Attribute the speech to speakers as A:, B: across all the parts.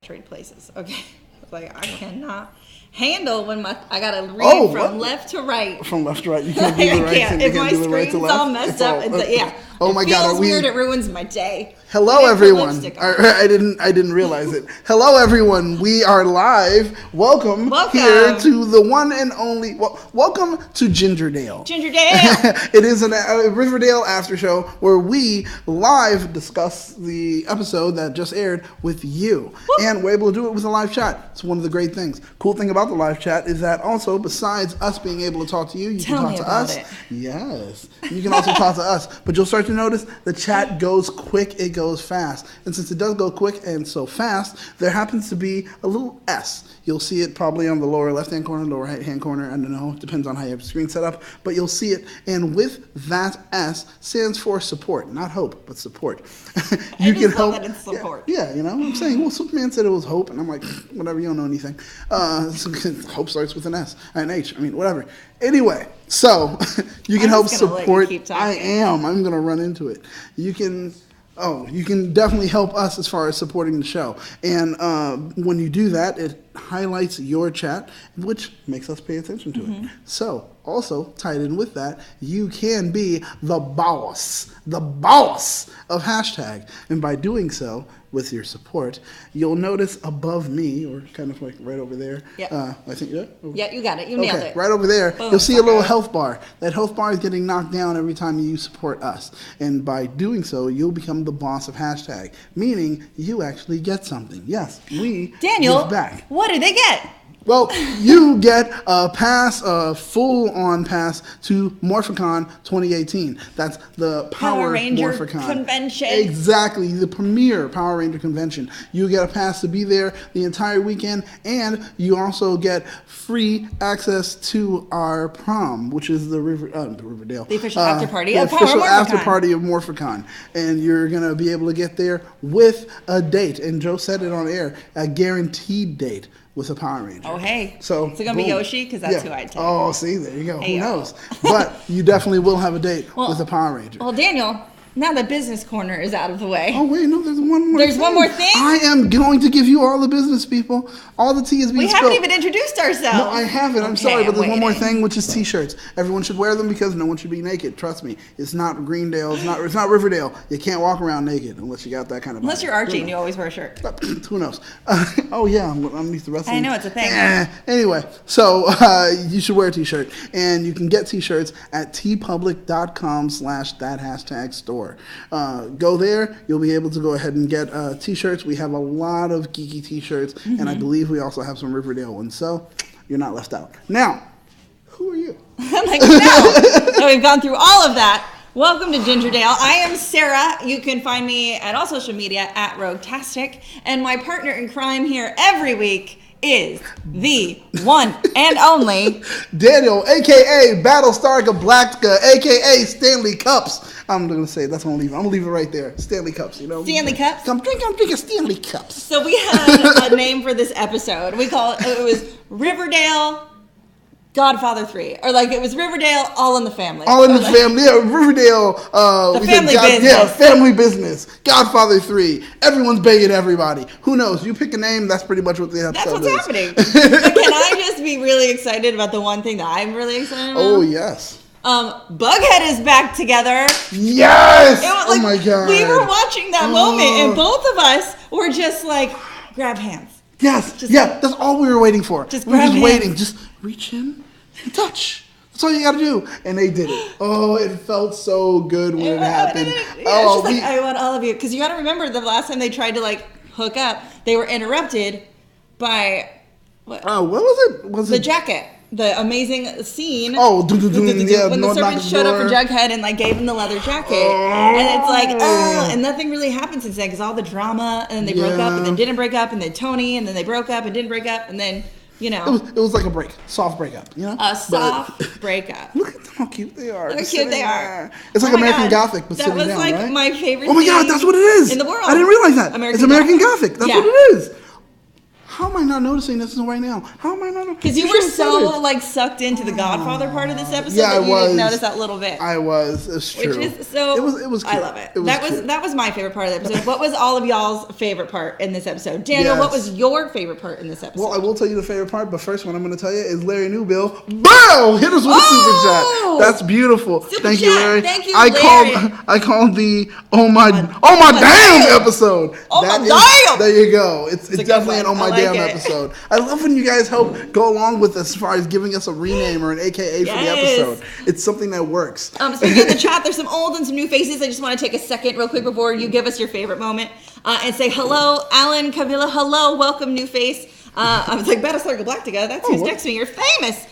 A: trade places. Okay. Like, I cannot handle when I gotta read from left to right.
B: From left to right, you can't do the right thing.
A: If my screen's all messed up,
B: oh my God,
A: it feels weird. It ruins my day.
B: Hello, everyone. I didn't realize it. Hello, everyone. We are live. Welcome here to the one and only. Welcome to Gingerdale.
A: Gingerdale.
B: It is a Riverdale after show where we live discuss the episode that just aired with you, and we're able to do it with a live chat. It's one of the great things. Cool thing about the live chat is that also, besides us being able to talk to you, you can talk to us. Yes, you can also talk to us. But you'll start to notice the chat goes quick. It goes fast. And since it does go quick and so fast, there happens to be a little S. You'll see it probably on the lower left-hand corner, lower right-hand corner. I don't know. It depends on how you have your screen set up. But you'll see it. And with that S stands for support. Not hope, but support. You can help. That it's support. Yeah, you know what I'm saying? Well, Superman said it was hope. And I'm like, whatever, you don't know anything. Hope starts with an S. An H. I mean, whatever. Anyway, so you can help support. I am. I'm going to run into it. You can definitely help us as far as supporting the show. And when you do that, it highlights your chat, which makes us pay attention to it. So, also tied in with that, you can be the boss of hashtag. And by doing so, with your support, you'll notice above me, or kind of like right over there. Yep. I think,
A: yeah, you got it. You nailed it.
B: Right over there, you'll see a little health bar. That health bar is getting knocked down every time you support us. And by doing so, you'll become the boss of hashtag, meaning you actually get something. Yes, we give back.
A: What do they get?
B: Well, you get a pass, a full-on pass to Morphicon 2018. That's the Power
A: Ranger
B: Morphicon
A: convention.
B: Exactly, the premier Power Ranger convention. You get a pass to be there the entire weekend, and you also get free access to our prom, which is the Riverdale.
A: The official after party
B: of
A: Power Morphicon.
B: The official after party of Morphicon. And you're going to be able to get there with a date. And Joe said it on air, a guaranteed date. With a Power Ranger.
A: Oh, hey.
B: So
A: it's going to be Yoshi? Because that's who I'd take.
B: Oh, see, there you go. Who knows? But you definitely will have a date with a Power Ranger.
A: Well, Daniel, now the business corner is out of the way.
B: Oh, wait, no, there's one more
A: one more thing?
B: I am going to give you all the business, people. All the tea is being spilled.
A: We haven't even introduced ourselves.
B: No, I haven't. I'm sorry, but there's one more thing, which is T-shirts. Everyone should wear them because no one should be naked. Trust me. It's not Greendale. It's not Riverdale. You can't walk around naked unless you got that kind of
A: Unless you're Archie and you always wear a shirt.
B: Who knows? Oh, yeah, underneath the wrestling.
A: I know, it's a thing.
B: Anyway, so you should wear a T-shirt. And you can get T-shirts at tpublic.com/that#store. Go there. You'll be able to go ahead and get T-shirts. We have a lot of geeky T-shirts, and I believe we also have some Riverdale ones. So you're not left out. Now, who are you?
A: I'm like, no. So we've gone through all of that. Welcome to Gingerdale. I am Sarah. You can find me at all social media at Roguetastic. And my partner in crime here every week is the one and only
B: Daniel, a.k.a. Battlestar Galactica, a.k.a. Stanley Cups. I'm going to say that's going to leave it. I'm going to leave it right there. Stanley Cups, you know.
A: Stanley Cups?
B: I'm drinking Stanley Cups.
A: So we had a name for this episode. We call it was Riverdale Godfather 3. Or like it was Riverdale All in the Family.
B: All in the Family. Yeah, Riverdale.
A: The family business.
B: Yeah, Family Business. Godfather 3. Everyone's banging everybody. Who knows? You pick a name, that's pretty much what the episode is.
A: That's what's happening. But can I just be really excited about the one thing that I'm really excited about?
B: Oh, yes.
A: Bughead is back together.
B: Yes! Oh my God.
A: We were watching that moment and both of us were just like, grab hands.
B: Yes. That's all we were waiting for.
A: We were just
B: waiting. Just reach in and touch. That's all you got to do. And they did it. Oh, it felt so good when it happened.
A: I want all of you. Because you got to remember the last time they tried to hook up, they were interrupted by...
B: what was it?
A: The jacket. The amazing scene.
B: Oh,
A: when the serpents showed up for Jughead and gave him the leather jacket, and it's and nothing really happened since then because all the drama, and then they broke up and then didn't break up, and then Tony, and then they broke up and didn't break up, and then it
B: was like a soft breakup,
A: a soft breakup.
B: Look at how cute they are.
A: Look how cute they are.
B: It's like American Gothic, but sitting down, right?
A: That was my favorite.
B: Oh my God, that's what it is
A: in the world.
B: It's American Gothic. That's what it is. how am I not noticing this right now? How am I not?
A: Because you were so like sucked into the Godfather part of this episode that you didn't notice that little bit.
B: I was. It's true.
A: Which is so.
B: It was cute.
A: I love it. That was my favorite part of the episode. What was all of y'all's favorite part in this episode? Daniel, what was your favorite part in this episode?
B: Well, I will tell you the favorite part, but first, what I'm going to tell you is Larry Newbill. Bow! Hit us with a super chat. That's beautiful. Thank you, Larry.
A: Thank you, Larry.
B: I called the oh my damn episode. There you go. It's definitely an oh my damn episode. I love when you guys help go along with us as far as giving us a rename or an AKA for the episode. It's something that works.
A: Speaking of the chat, there's some old and some new faces. I just want to take a second real quick before you give us your favorite moment and say hello, Alan Kavila. Hello, welcome, new face. I was like, Battlestar Galactica, that's who's next to me. You're famous.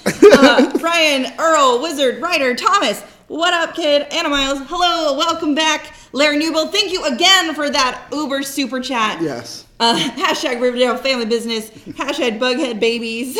A: Brian, Earl, Wizard, Writer, Thomas. What up, kid? Anna Miles. Hello, welcome back. Larry Newbill, thank you again for that uber super chat.
B: Yes.
A: Hashtag Riverdale family business. Hashtag Bughead babies.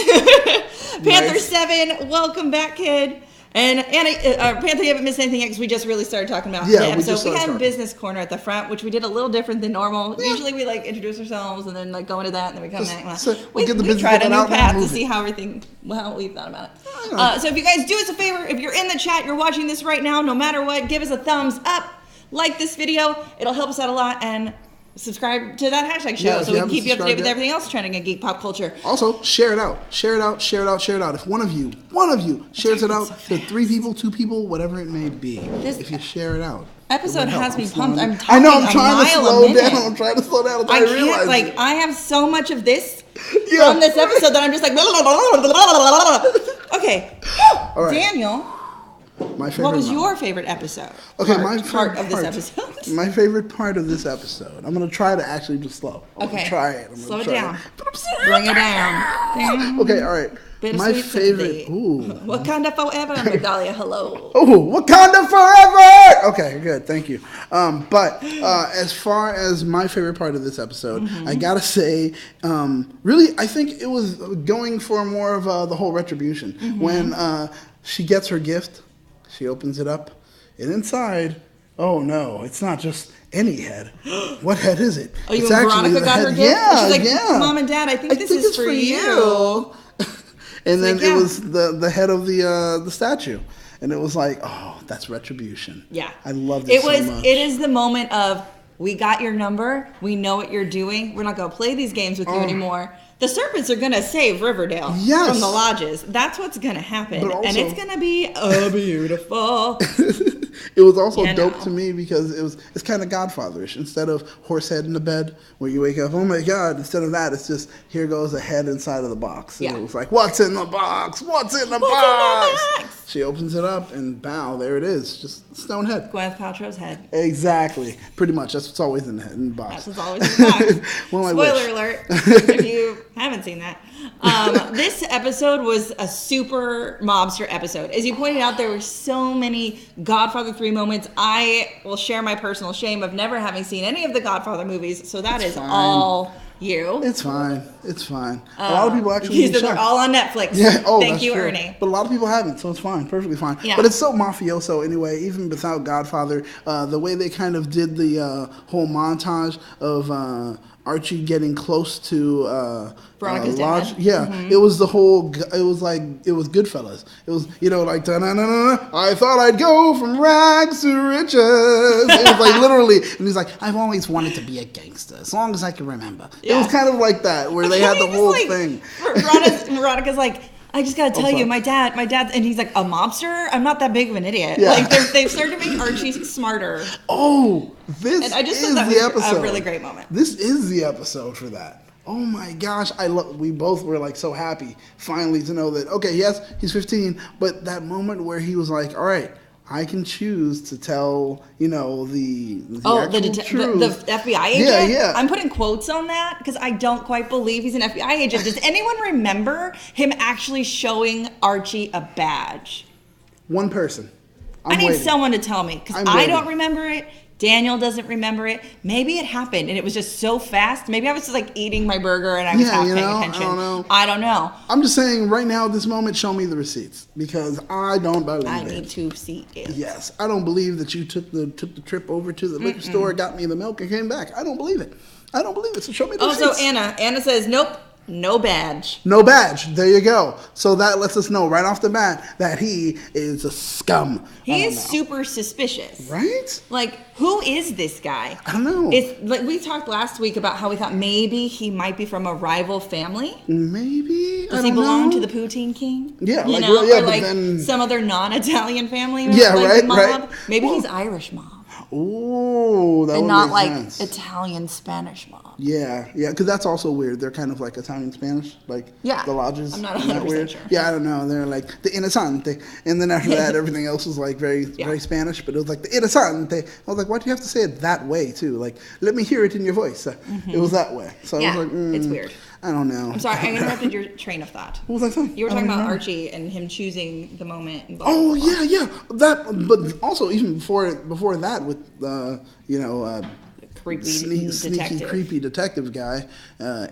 A: Panther 7, welcome back, kid. And Anna, Panther, you haven't missed anything yet because we just really started talking about the episode. We had business corner at the front, which we did a little different than normal. Yeah. Usually we like introduce ourselves and then like go into that and then we come back. We tried a new path to see how everything, we thought about it. So if you guys do us a favor, if you're in the chat, you're watching this right now, no matter what, give us a thumbs up, like this video. It'll help us out a lot, and subscribe to that hashtag show so we can keep you up to date with everything else trending in geek pop culture.
B: Also, share it out. Share it out. Share it out. Share it out. If one of you shares it out to 3 people, 2 people, whatever it may be, if you share it out.
A: Episode has me pumped. I'm
B: trying to slow down.
A: I have so much of this from this episode that I'm just like, okay. All right. Daniel. What was your favorite episode?
B: Okay, my favorite part of this episode. My favorite part of this episode. I'm gonna try to actually just slow. I'm gonna try it.
A: Slow it down. But I'm sorry. Bring it down.
B: Okay, all right. My favorite.
A: Wakanda forever, Medalia. Hello.
B: Wakanda forever. Okay, good. Thank you. But as far as my favorite part of this episode, I gotta say, really, I think it was going for more of the whole retribution when she gets her gift. She opens it up, and inside, oh no, it's not just any head. What head is it?
A: Oh, you and Veronica got her gift? Yeah, she's like, Mom and Dad, I think this is for you.
B: And then it was the head of the statue. And it was like, oh, that's retribution.
A: Yeah.
B: I loved it so much.
A: It is the moment of, we got your number, we know what you're doing, we're not going to play these games with you anymore. The Serpents are going to save Riverdale from the lodges. That's what's going to happen. Also, and it's going to be beautiful.
B: It was also dope to me because it's kind of Godfatherish. Instead of horse head in the bed where you wake up, oh my God, instead of that, it's just, here goes a head inside of the box. And it was like, what's in the box? What's in the box? She opens it up and bow, there it is. Just stone head.
A: Gwyneth Paltrow's head.
B: Exactly. Pretty much. That's what's always in the box.
A: That's what's always in the box. Spoiler alert, if you haven't seen that. This episode was a super mobster episode. As you pointed out, there were so many Godfather 3 moments. I will share my personal shame of never having seen any of the Godfather movies, so that is all you.
B: It's fine. It's fine. A lot of people actually.
A: They're all on Netflix.
B: Yeah. Oh,
A: thank you,
B: true.
A: Ernie.
B: But a lot of people haven't, so it's fine. Perfectly fine.
A: Yeah.
B: But it's so mafioso anyway. Even without Godfather, the way they kind of did the whole montage of Archie getting close to
A: Veronica's dad.
B: Yeah, it was the whole. It was like it was Goodfellas. It was like I thought I'd go from rags to riches. It was like literally, and he's like, I've always wanted to be a gangster as long as I can remember. Yeah. It was kind of like that where they had the whole thing.
A: Veronica's like, I just gotta tell you, my dad, and he's like, a mobster? I'm not that big of an idiot.
B: Yeah.
A: Like they've started to make Archie smarter.
B: Oh, this is the episode.
A: A really great moment.
B: This is the episode for that. Oh my gosh, we both were like so happy finally to know that, okay, yes, he's 15, but that moment where he was like, all right, I can choose to tell, the truth.
A: The FBI agent?
B: Yeah.
A: I'm putting quotes on that because I don't quite believe he's an FBI agent. Does anyone remember him actually showing Archie a badge?
B: One person.
A: I need someone to tell me because I don't remember it. Daniel doesn't remember it. Maybe it happened and it was just so fast. Maybe I was just like eating my burger and I was half paying attention. I don't know.
B: I'm just saying right now at this moment, show me the receipts because I don't believe it.
A: I need to see it.
B: Yes, I don't believe that you took the trip over to the liquor store, got me the milk, and came back. I don't believe it. So show me the receipts.
A: Also, Anna says, nope. No badge.
B: No badge. There you go. So that lets us know right off the bat that he is a scum.
A: He is super suspicious.
B: Right?
A: Like, who is this guy?
B: I don't know.
A: It's like we talked last week about how we thought maybe he might be from a rival family.
B: Maybe.
A: Does he belong to the Poutine King?
B: Yeah,
A: you
B: like,
A: know?
B: yeah,
A: or like
B: but then
A: some other non-Italian family.
B: Yeah,
A: like
B: right,
A: mob.
B: right.
A: Maybe he's Irish mob.
B: Ooh, that
A: And
B: would
A: not
B: make
A: like
B: sense.
A: Italian Spanish mob.
B: Yeah, because that's also weird. They're kind of like Italian Spanish, like the lodges.
A: I'm not
B: Isn't that
A: 100%
B: weird?
A: sure.
B: Yeah, I don't know. They're like the Innocente, and then after that, everything else was like very Spanish. But it was like the Innocente. I was like, why do you have to say it that way too? Like, let me hear it in your voice. It was that way. So I was like,
A: it's weird.
B: I don't know.
A: I'm sorry, I interrupted your train of thought.
B: What was I saying?
A: You were talking about Archie and him choosing the moment. And blah,
B: Oh
A: blah, blah.
B: yeah. That, but also even before that, with
A: Creepy
B: sneaky,
A: detective.
B: creepy detective guy,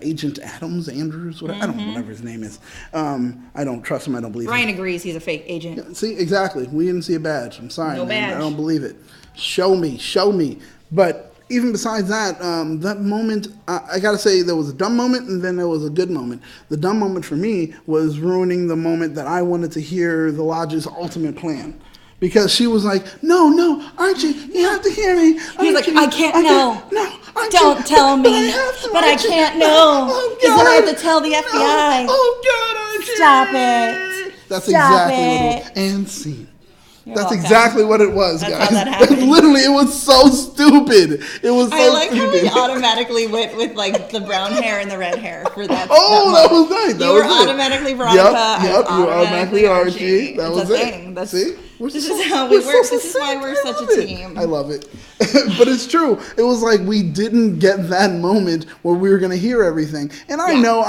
B: Agent Andrews, whatever. I don't know, whatever his name is. I don't trust him. I don't believe
A: Ryan
B: him.
A: agrees he's a fake agent.
B: See, exactly. We didn't see a badge. I'm sorry,
A: No
B: man.
A: badge.
B: I don't believe it. Show me. But even besides that, that moment, I gotta say, there was a dumb moment and then there was a good moment. The dumb moment for me was ruining the moment that I wanted to hear the Lodge's ultimate plan. Because she was like, no, Archie, you have to hear me.
A: He's like, I can't know.
B: No, Archie,
A: Don't tell me.
B: But I have to,
A: but I
B: Archie.
A: can't know.
B: Oh,
A: Because then I have to
B: God.
A: tell the FBI.
B: No. Oh, God, Archie.
A: Stop it.
B: That's
A: Stop
B: exactly what it
A: it.
B: was. And scene.
A: You're
B: That's
A: welcome.
B: exactly what it was,
A: That's
B: guys.
A: how that happened.
B: Literally, it was so stupid. It was so
A: I like how
B: stupid.
A: we automatically went with like the brown hair and the red hair for that.
B: Oh, that was nice.
A: You were automatically Veronica.
B: Yep, you were automatically Archie. That
A: It's
B: was
A: a
B: it.
A: thing.
B: See?
A: This is how we work. This is why we're such a team.
B: I love it. But it's true. It was like we didn't get that moment where we were going to hear everything. And I know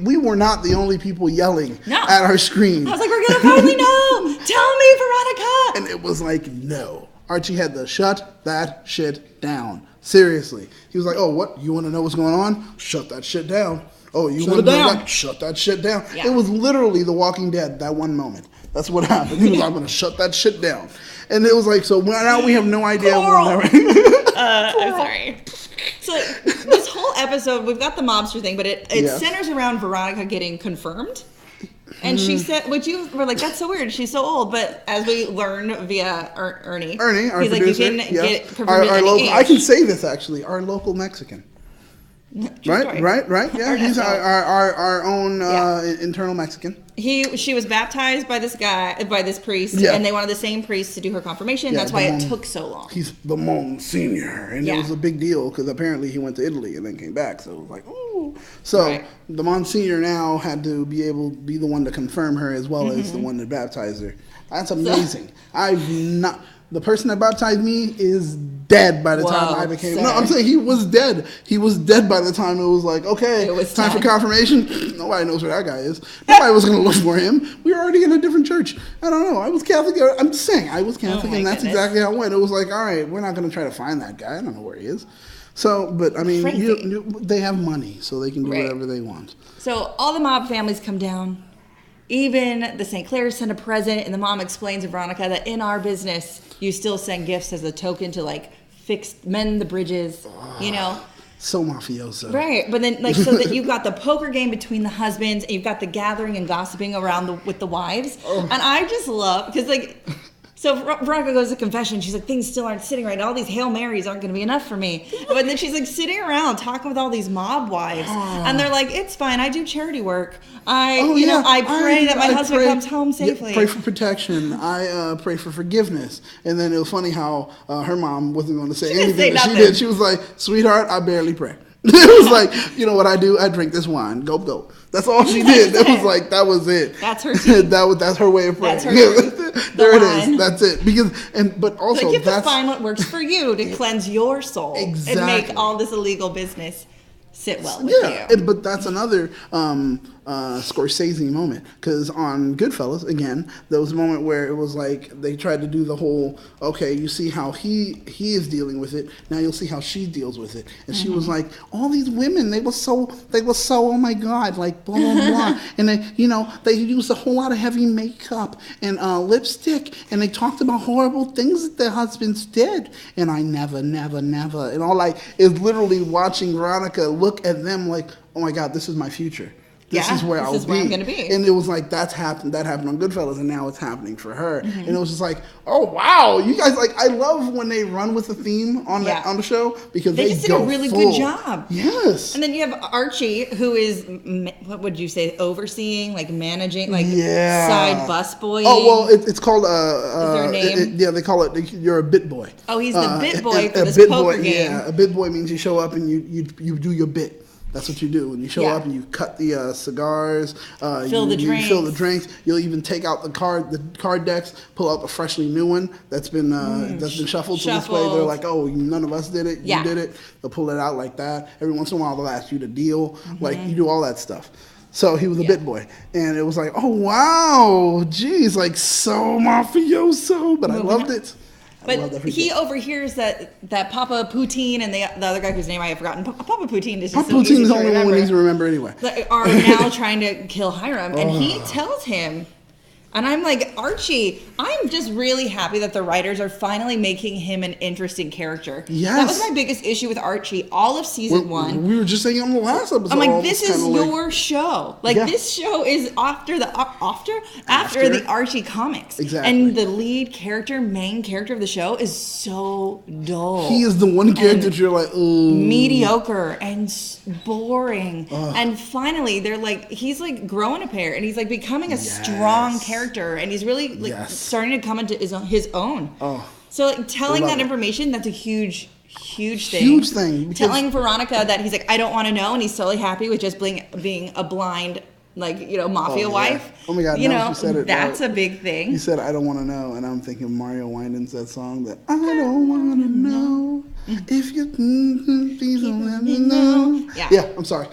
B: we were not the only people yelling at our screen.
A: I was like, we're going to finally know. Tell me, Veronica.
B: And it was like, no. Archie had to shut that shit down. Seriously. He was like, oh, what? You want to know what's going on? Shut that shit down. Oh, you want to know that? Shut that shit down.
A: Yeah.
B: It was literally The Walking Dead, that one moment. That's what happened. He was like, I'm going to shut that shit down. And it was like, so now we have no idea.
A: I'm sorry. So this whole episode, we've got the mobster thing, but it centers around Veronica getting confirmed. And she said, which you were like, that's so weird. She's so old. But as we learn via Ernie,
B: our
A: he's
B: producer,
A: like, you can get confirmed at any
B: local,
A: age.
B: I can say this actually, our local Mexican. Right. Yeah, he's our own internal Mexican.
A: She was baptized by this priest, and they wanted the same priest to do her confirmation.
B: Yeah,
A: that's why it took so long.
B: He's the Monsignor, and it was a big deal because apparently he went to Italy and then came back. So it was like, ooh. So the Monsignor now had to be the one to confirm her as well as the one to baptize her. That's amazing. The person that baptized me is dead by the time I became.
A: Sir.
B: No, I'm saying he was dead. He was dead by the time it was like, okay,
A: was
B: time for
A: time.
B: confirmation. Nobody knows who that guy is. Nobody was going to look for him. We were already in a different church. I don't know. I was Catholic. I'm just saying, I was Catholic, and that's exactly how it went. It was like, all right, we're not going to try to find that guy. I don't know where he is. So, but I mean, they have money, so they can do whatever they want.
A: So all the mob families come down. Even the St. Clairs send a present, and the mom explains to Veronica that in our business, you still send gifts as a token to like mend the bridges, you know.
B: So mafioso.
A: Right, but then so that you've got the poker game between the husbands, and you've got the gathering and gossiping around with the wives, and I just love because like. So Veronica goes to confession. She's like, things still aren't sitting right. All these Hail Marys aren't going to be enough for me. But then she's like sitting around talking with all these mob wives. And they're like, it's fine. I do charity work. I pray that my husband comes home safely.
B: Pray for protection. I pray for forgiveness. And then it was funny how her mom wasn't going to say anything. But she did. She was like, sweetheart, I barely pray. It was like, you know what I do? I drink this wine. Go, go. That's all she did. It was like, that was it.
A: That's her team.
B: That's her way of praying.
A: That's her
B: there it is. That's it. But also,
A: like you have to find what works for you to cleanse your soul
B: exactly.
A: and make all this illegal business sit well with you.
B: But that's another Scorsese moment, because on Goodfellas, again, there was a moment where it was like they tried to do the whole, okay, you see how he is dealing with it, now you'll see how she deals with it. And she was like, all these women, they were so, oh my God, like blah, blah, blah. And they used a whole lot of heavy makeup and lipstick, and they talked about horrible things that their husbands did. And I never. And all is literally watching Veronica look at them like, oh my God, this is my future. This is where
A: I'm going to be.
B: And it was like, that happened on Goodfellas, and now it's happening for her. And it was just like, oh, wow. You guys, like, I love when they run with the theme on the show, because they
A: just did a really good job.
B: Yes.
A: And then you have Archie, who is, what would you say, overseeing, like managing, like side busboy.
B: Oh, well, it's called,
A: is there a name?
B: they call it, you're a bit boy.
A: Oh, he's the bit boy for this poker game.
B: Yeah, a bit boy means you show up and you do your bit. That's what you do. When you show up and you cut the cigars,
A: fill the drinks.
B: You'll even take out the card decks, pull out the freshly new one that's been shuffled. So this way they're like, oh, none of us did it. You did it. They'll pull it out like that. Every once in a while they'll ask you to deal. Like, you do all that stuff. So he was a bit boy, and it was like, oh wow, geez, like so mafioso, but I loved it.
A: But he overhears that Papa Poutine and the other guy whose name I have forgotten. Papa Poutine is just
B: Papa Poutine is the only one we need to remember anyway.
A: Are now trying to kill Hiram, and he tells him. And I'm like, Archie, I'm just really happy that the writers are finally making him an interesting character.
B: Yes.
A: That was my biggest issue with Archie all of season 1.
B: We were just saying on the last episode.
A: I'm like, this is your show. Like, this show is after the Archie comics.
B: Exactly.
A: And the lead character, main character of the show is so dull.
B: He is the one character that you're like, ooh.
A: Mediocre and boring. And finally, they're like, he's like growing a pair, and he's like becoming a strong character, and he's really like starting to come into his own. So like telling that information, that's a huge thing.
B: Huge thing.
A: Telling Veronica that he's like, I don't want to know, and he's totally happy with just being a blind, like, mafia wife.
B: Oh my God,
A: you said it. That's a big thing.
B: He said, I don't want to know, and I'm thinking Mario Winans, that song that I don't want to know if you please don't let me know. Yeah, I'm sorry.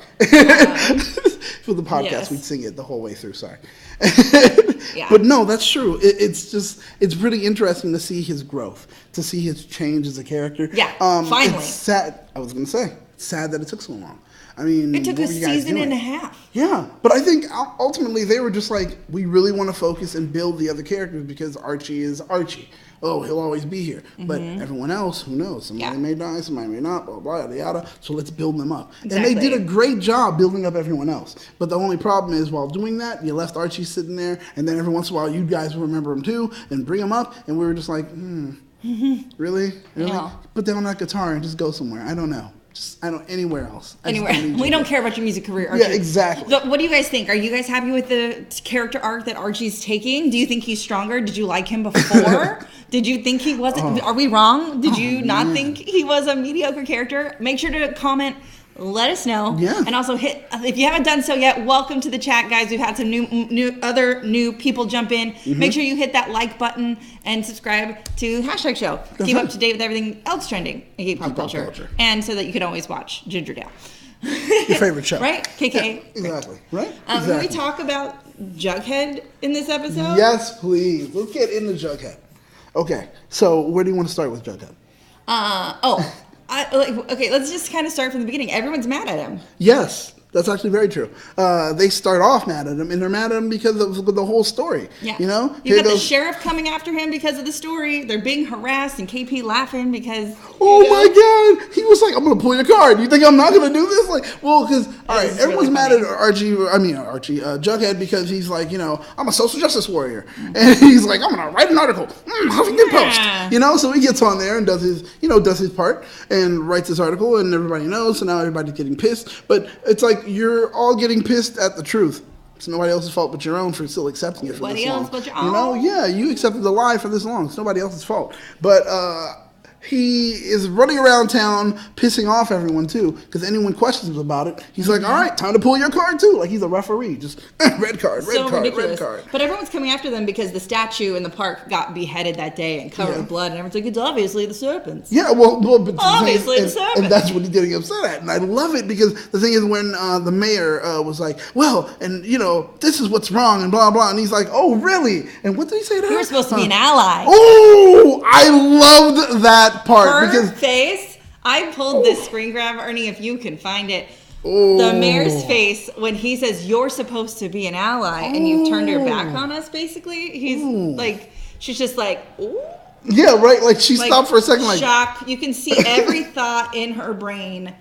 B: For the podcast, we'd sing it the whole way through. Sorry. But no, that's true. It's pretty interesting to see his growth, to see his change as a character.
A: Finally.
B: It's sad. I was going to say, it's sad that it took so long. I mean,
A: it took a season and a half.
B: Yeah, but I think ultimately they were just like, we really want to focus and build the other characters because Archie is Archie. Oh, he'll always be here. But everyone else, who knows? Somebody may die, somebody may not, blah, blah, yada, yada. So let's build them up. Exactly. And they did a great job building up everyone else. But the only problem is, while doing that, you left Archie sitting there, and then every once in a while, you guys remember him too, and bring him up, and we were just like, really?
A: Yeah.
B: Put down that guitar and just go somewhere. I don't know. Anywhere else.
A: We don't care about your music career, Archie.
B: Yeah, exactly.
A: So what do you guys think? Are you guys happy with the character arc that Archie's taking? Do you think he's stronger? Did you like him before? Did you think he wasn't? Are we wrong? Did you not think he was a mediocre character? Make sure to comment. Let us know. Yeah. And also if you haven't done so yet, welcome to the chat, guys. We've had some new people jump in. Make sure you hit that like button and subscribe to #show. Keep up to date with everything else trending in pop culture. And so that you can always watch Gingerdale.
B: Your favorite show.
A: Right? KK.
B: Yeah, exactly. Right?
A: Can we talk about Jughead in this episode?
B: Yes, please. Let's get into Jughead. Okay. So where do you want to start with Jughead?
A: Okay, let's just kind of start from the beginning. Everyone's mad at him.
B: Yes, that's actually very true. They start off mad at him, and they're mad at him because of the whole story. Yeah. You know?
A: You got the sheriff coming after him because of the story. They're being harassed, and KP laughing because...
B: Oh my God! He was like, I'm going to pull your card. You think I'm not going to do this? Like, well, because, all right, everyone's mad at Jughead, because he's like, I'm a social justice warrior. And he's like, I'm going to write an article. Huffington Post. So he gets on there and does his part and writes his article, and everybody knows, so now everybody's getting pissed. But it's like, you're all getting pissed at the truth. It's nobody else's fault but your own for still accepting it for this long. But your own. Yeah, you accepted the lie for this long. It's nobody else's fault. But he is running around town pissing off everyone too, because anyone questions him about it, he's like, all right, time to pull your card too. Like he's a referee, just red card. Red card.
A: But everyone's coming after them because the statue in the park got beheaded that day and covered with blood, and everyone's like, it's obviously the Serpents.
B: Yeah, but
A: obviously the Serpents.
B: And that's what he's getting upset at, and I love it, because the thing is, when the mayor was like, well, and this is what's wrong, and blah blah, and he's like, oh really? And what did he say to her?
A: You were supposed to be an ally.
B: Oh, I loved that part.
A: Her face, I pulled this screen grab, Ernie, if you can find it. The mayor's face when he says, you're supposed to be an ally, and you've turned your back on us, basically. He's like, she's just like, ooh.
B: Yeah, right. Like she stopped for a second, like
A: shock. You can see every thought in her brain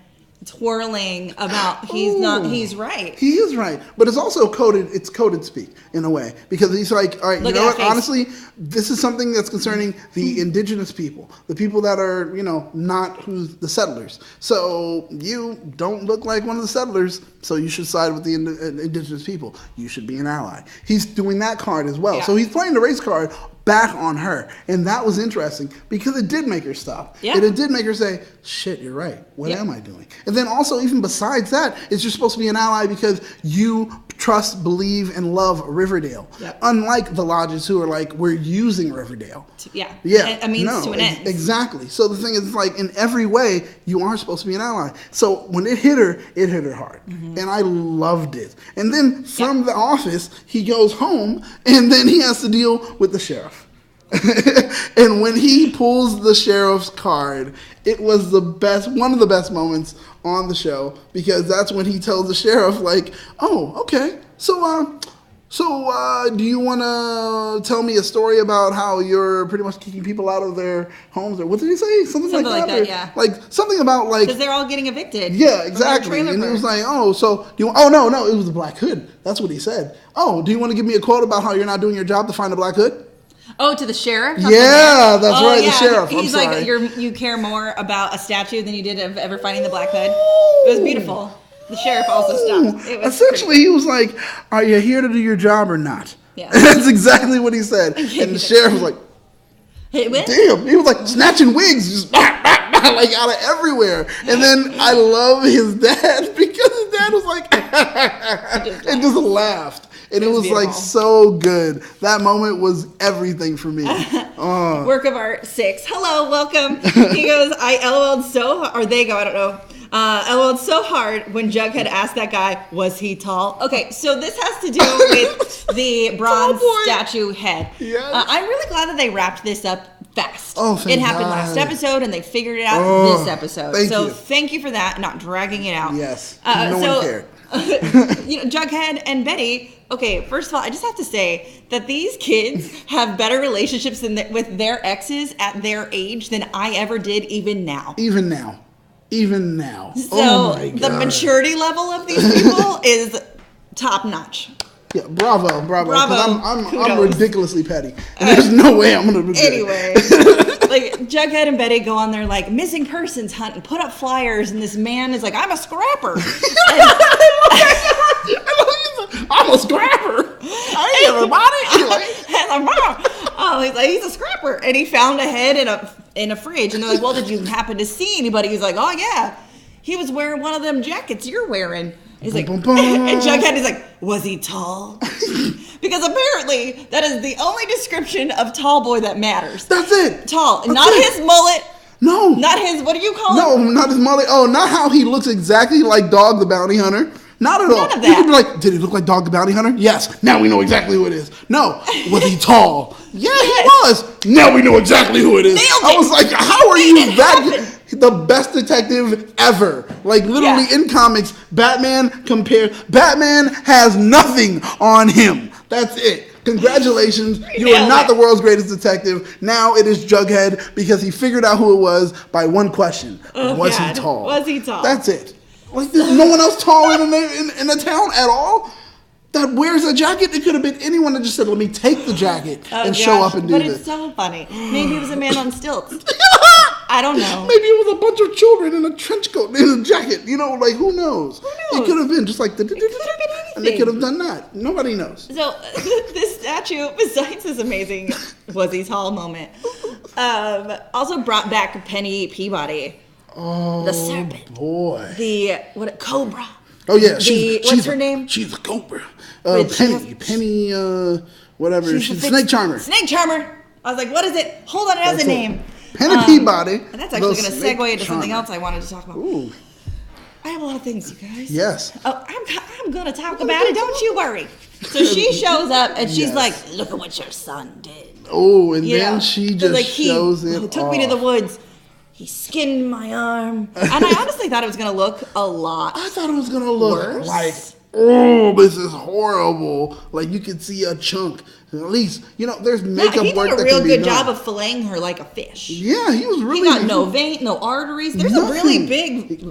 A: twirling about he's right.
B: He is right. But it's also coded speak in a way. Because he's like, all right, you know what, honestly, this is something that's concerning the indigenous people. The people that are, not the settlers. So you don't look like one of the settlers, so you should side with the indigenous people. You should be an ally. He's doing that card as well. Yeah. So he's playing the race card back on her. And that was interesting because it did make her stop. Yeah. And it did make her say, shit, you're right. What am I doing? And then also, even besides that, is you're supposed to be an ally because you trust, believe, and love Riverdale. Yep. Unlike the lodges who are like, we're using Riverdale.
A: Yeah.
B: A
A: means to an end.
B: Exactly. So the thing is, like, in every way, you are supposed to be an ally. So when it hit her hard. Mm-hmm. And I loved it. And then from the office, he goes home, and then he has to deal with the sheriff. And when he pulls the sheriff's card, it was one of the best moments on the show, because that's when he tells the sheriff, like, oh, okay, so do you want to tell me a story about how you're pretty much kicking people out of their homes, or what did he say? Something like that,
A: yeah.
B: Like something about like,
A: because they're all getting evicted.
B: Yeah, exactly. And he was like, oh, so do you? Oh no, it was the Black Hood. That's what he said. Oh, do you want to give me a quote about how you're not doing your job to find the Black Hood?
A: Oh, to the sheriff?
B: Yeah, that's right, the sheriff.
A: He's like, you care more about a statue than you did of ever finding the Black Hood. It was beautiful. The sheriff also stopped.
B: Essentially, he was like, are you here to do your job or not? Yeah. That's exactly what he said. And the sheriff was like, damn. He was like snatching wigs, just like out of everywhere. And then I love his dad, because his dad was like, and just laughed. And it was like so good. That moment was everything for me.
A: Work of art 6. Hello, welcome. He goes, I LOL'd so hard, or they go, I don't know. LOL'd so hard when Jughead asked that guy, was he tall? Okay, so this has to do with the bronze statue head. Yes. I'm really glad that they wrapped this up fast.
B: Oh, thank
A: It happened last episode, and they figured it out this episode. Thank you for that, not dragging it out.
B: Yes, no one cared.
A: Jughead and Betty. Okay, first of all, I just have to say that these kids have better relationships with their exes at their age than I ever did, even now.
B: Even now.
A: So
B: oh my God.
A: The maturity level of these people is top notch.
B: Yeah, bravo. Because I'm ridiculously petty, and there's no way I'm gonna do that.
A: Anyway, like Jughead and Betty go on their like missing persons hunt and put up flyers, and this man is like, I'm a scrapper.
B: I'm a scrapper. I ain't everybody.
A: He's a scrapper, and he found a head in a fridge, and they're like, well, did you happen to see anybody? He's like, oh yeah, he was wearing one of them jackets you're wearing. He's like, and Jughead is like, was he tall? Because apparently that is the only description of tall boy that matters.
B: That's it.
A: Tall, not his mullet.
B: No.
A: Not his, what do you call
B: him? No, not his mullet. Oh, not how he looks exactly like Dog the Bounty Hunter. Not at all.
A: None of that.
B: You could be like, did he look like Dog the Bounty Hunter? Yes. Now we know exactly who it is. No. Was he tall? Yeah, he was. Now we know exactly who it is.
A: Nailed it.
B: I was like, how are you that the best detective ever? Like literally in comics, Batman has nothing on him. That's it. Congratulations, you are not the world's greatest detective. Now it is Jughead, because he figured out who it was by one question. Was he tall?
A: Was he tall?
B: That's it. Like, there's no one else tall in the town at all that wears a jacket. It could have been anyone that just said, let me take the jacket and show up and do this.
A: But it's so funny. Maybe it was a man on stilts. I don't know.
B: Maybe it was a bunch of children in a trench coat, in a jacket. Who knows? It could have been just like and they could have done that. Nobody knows.
A: So this statue, besides this amazing was he tall moment, also brought back Penny Peabody.
B: Oh,
A: the serpent.
B: Boy.
A: Cobra.
B: Oh yeah,
A: what's her name?
B: She's a cobra. Penny, whatever. She's a snake charmer.
A: Snake charmer. I was like, what is it? Hold on, it has a name.
B: Penny Peabody.
A: And that's actually going to segue into something else I wanted to talk about. Ooh. I have a lot of things, you guys.
B: Yes.
A: Oh, I'm going to talk about it. Don't you worry. So she shows up and she's like, look at what your son did.
B: Oh, and then she just shows it.
A: He took me to the woods. He skinned my arm. And I honestly thought it was going to look a lot
B: I thought it was going to look
A: worse.
B: like oh, this is horrible. Like, you could see a chunk. At least, there's makeup work that can be done. He did a real good
A: job of filleting her like a fish.
B: Yeah, he was really...
A: He got no vein, no arteries. There's a really big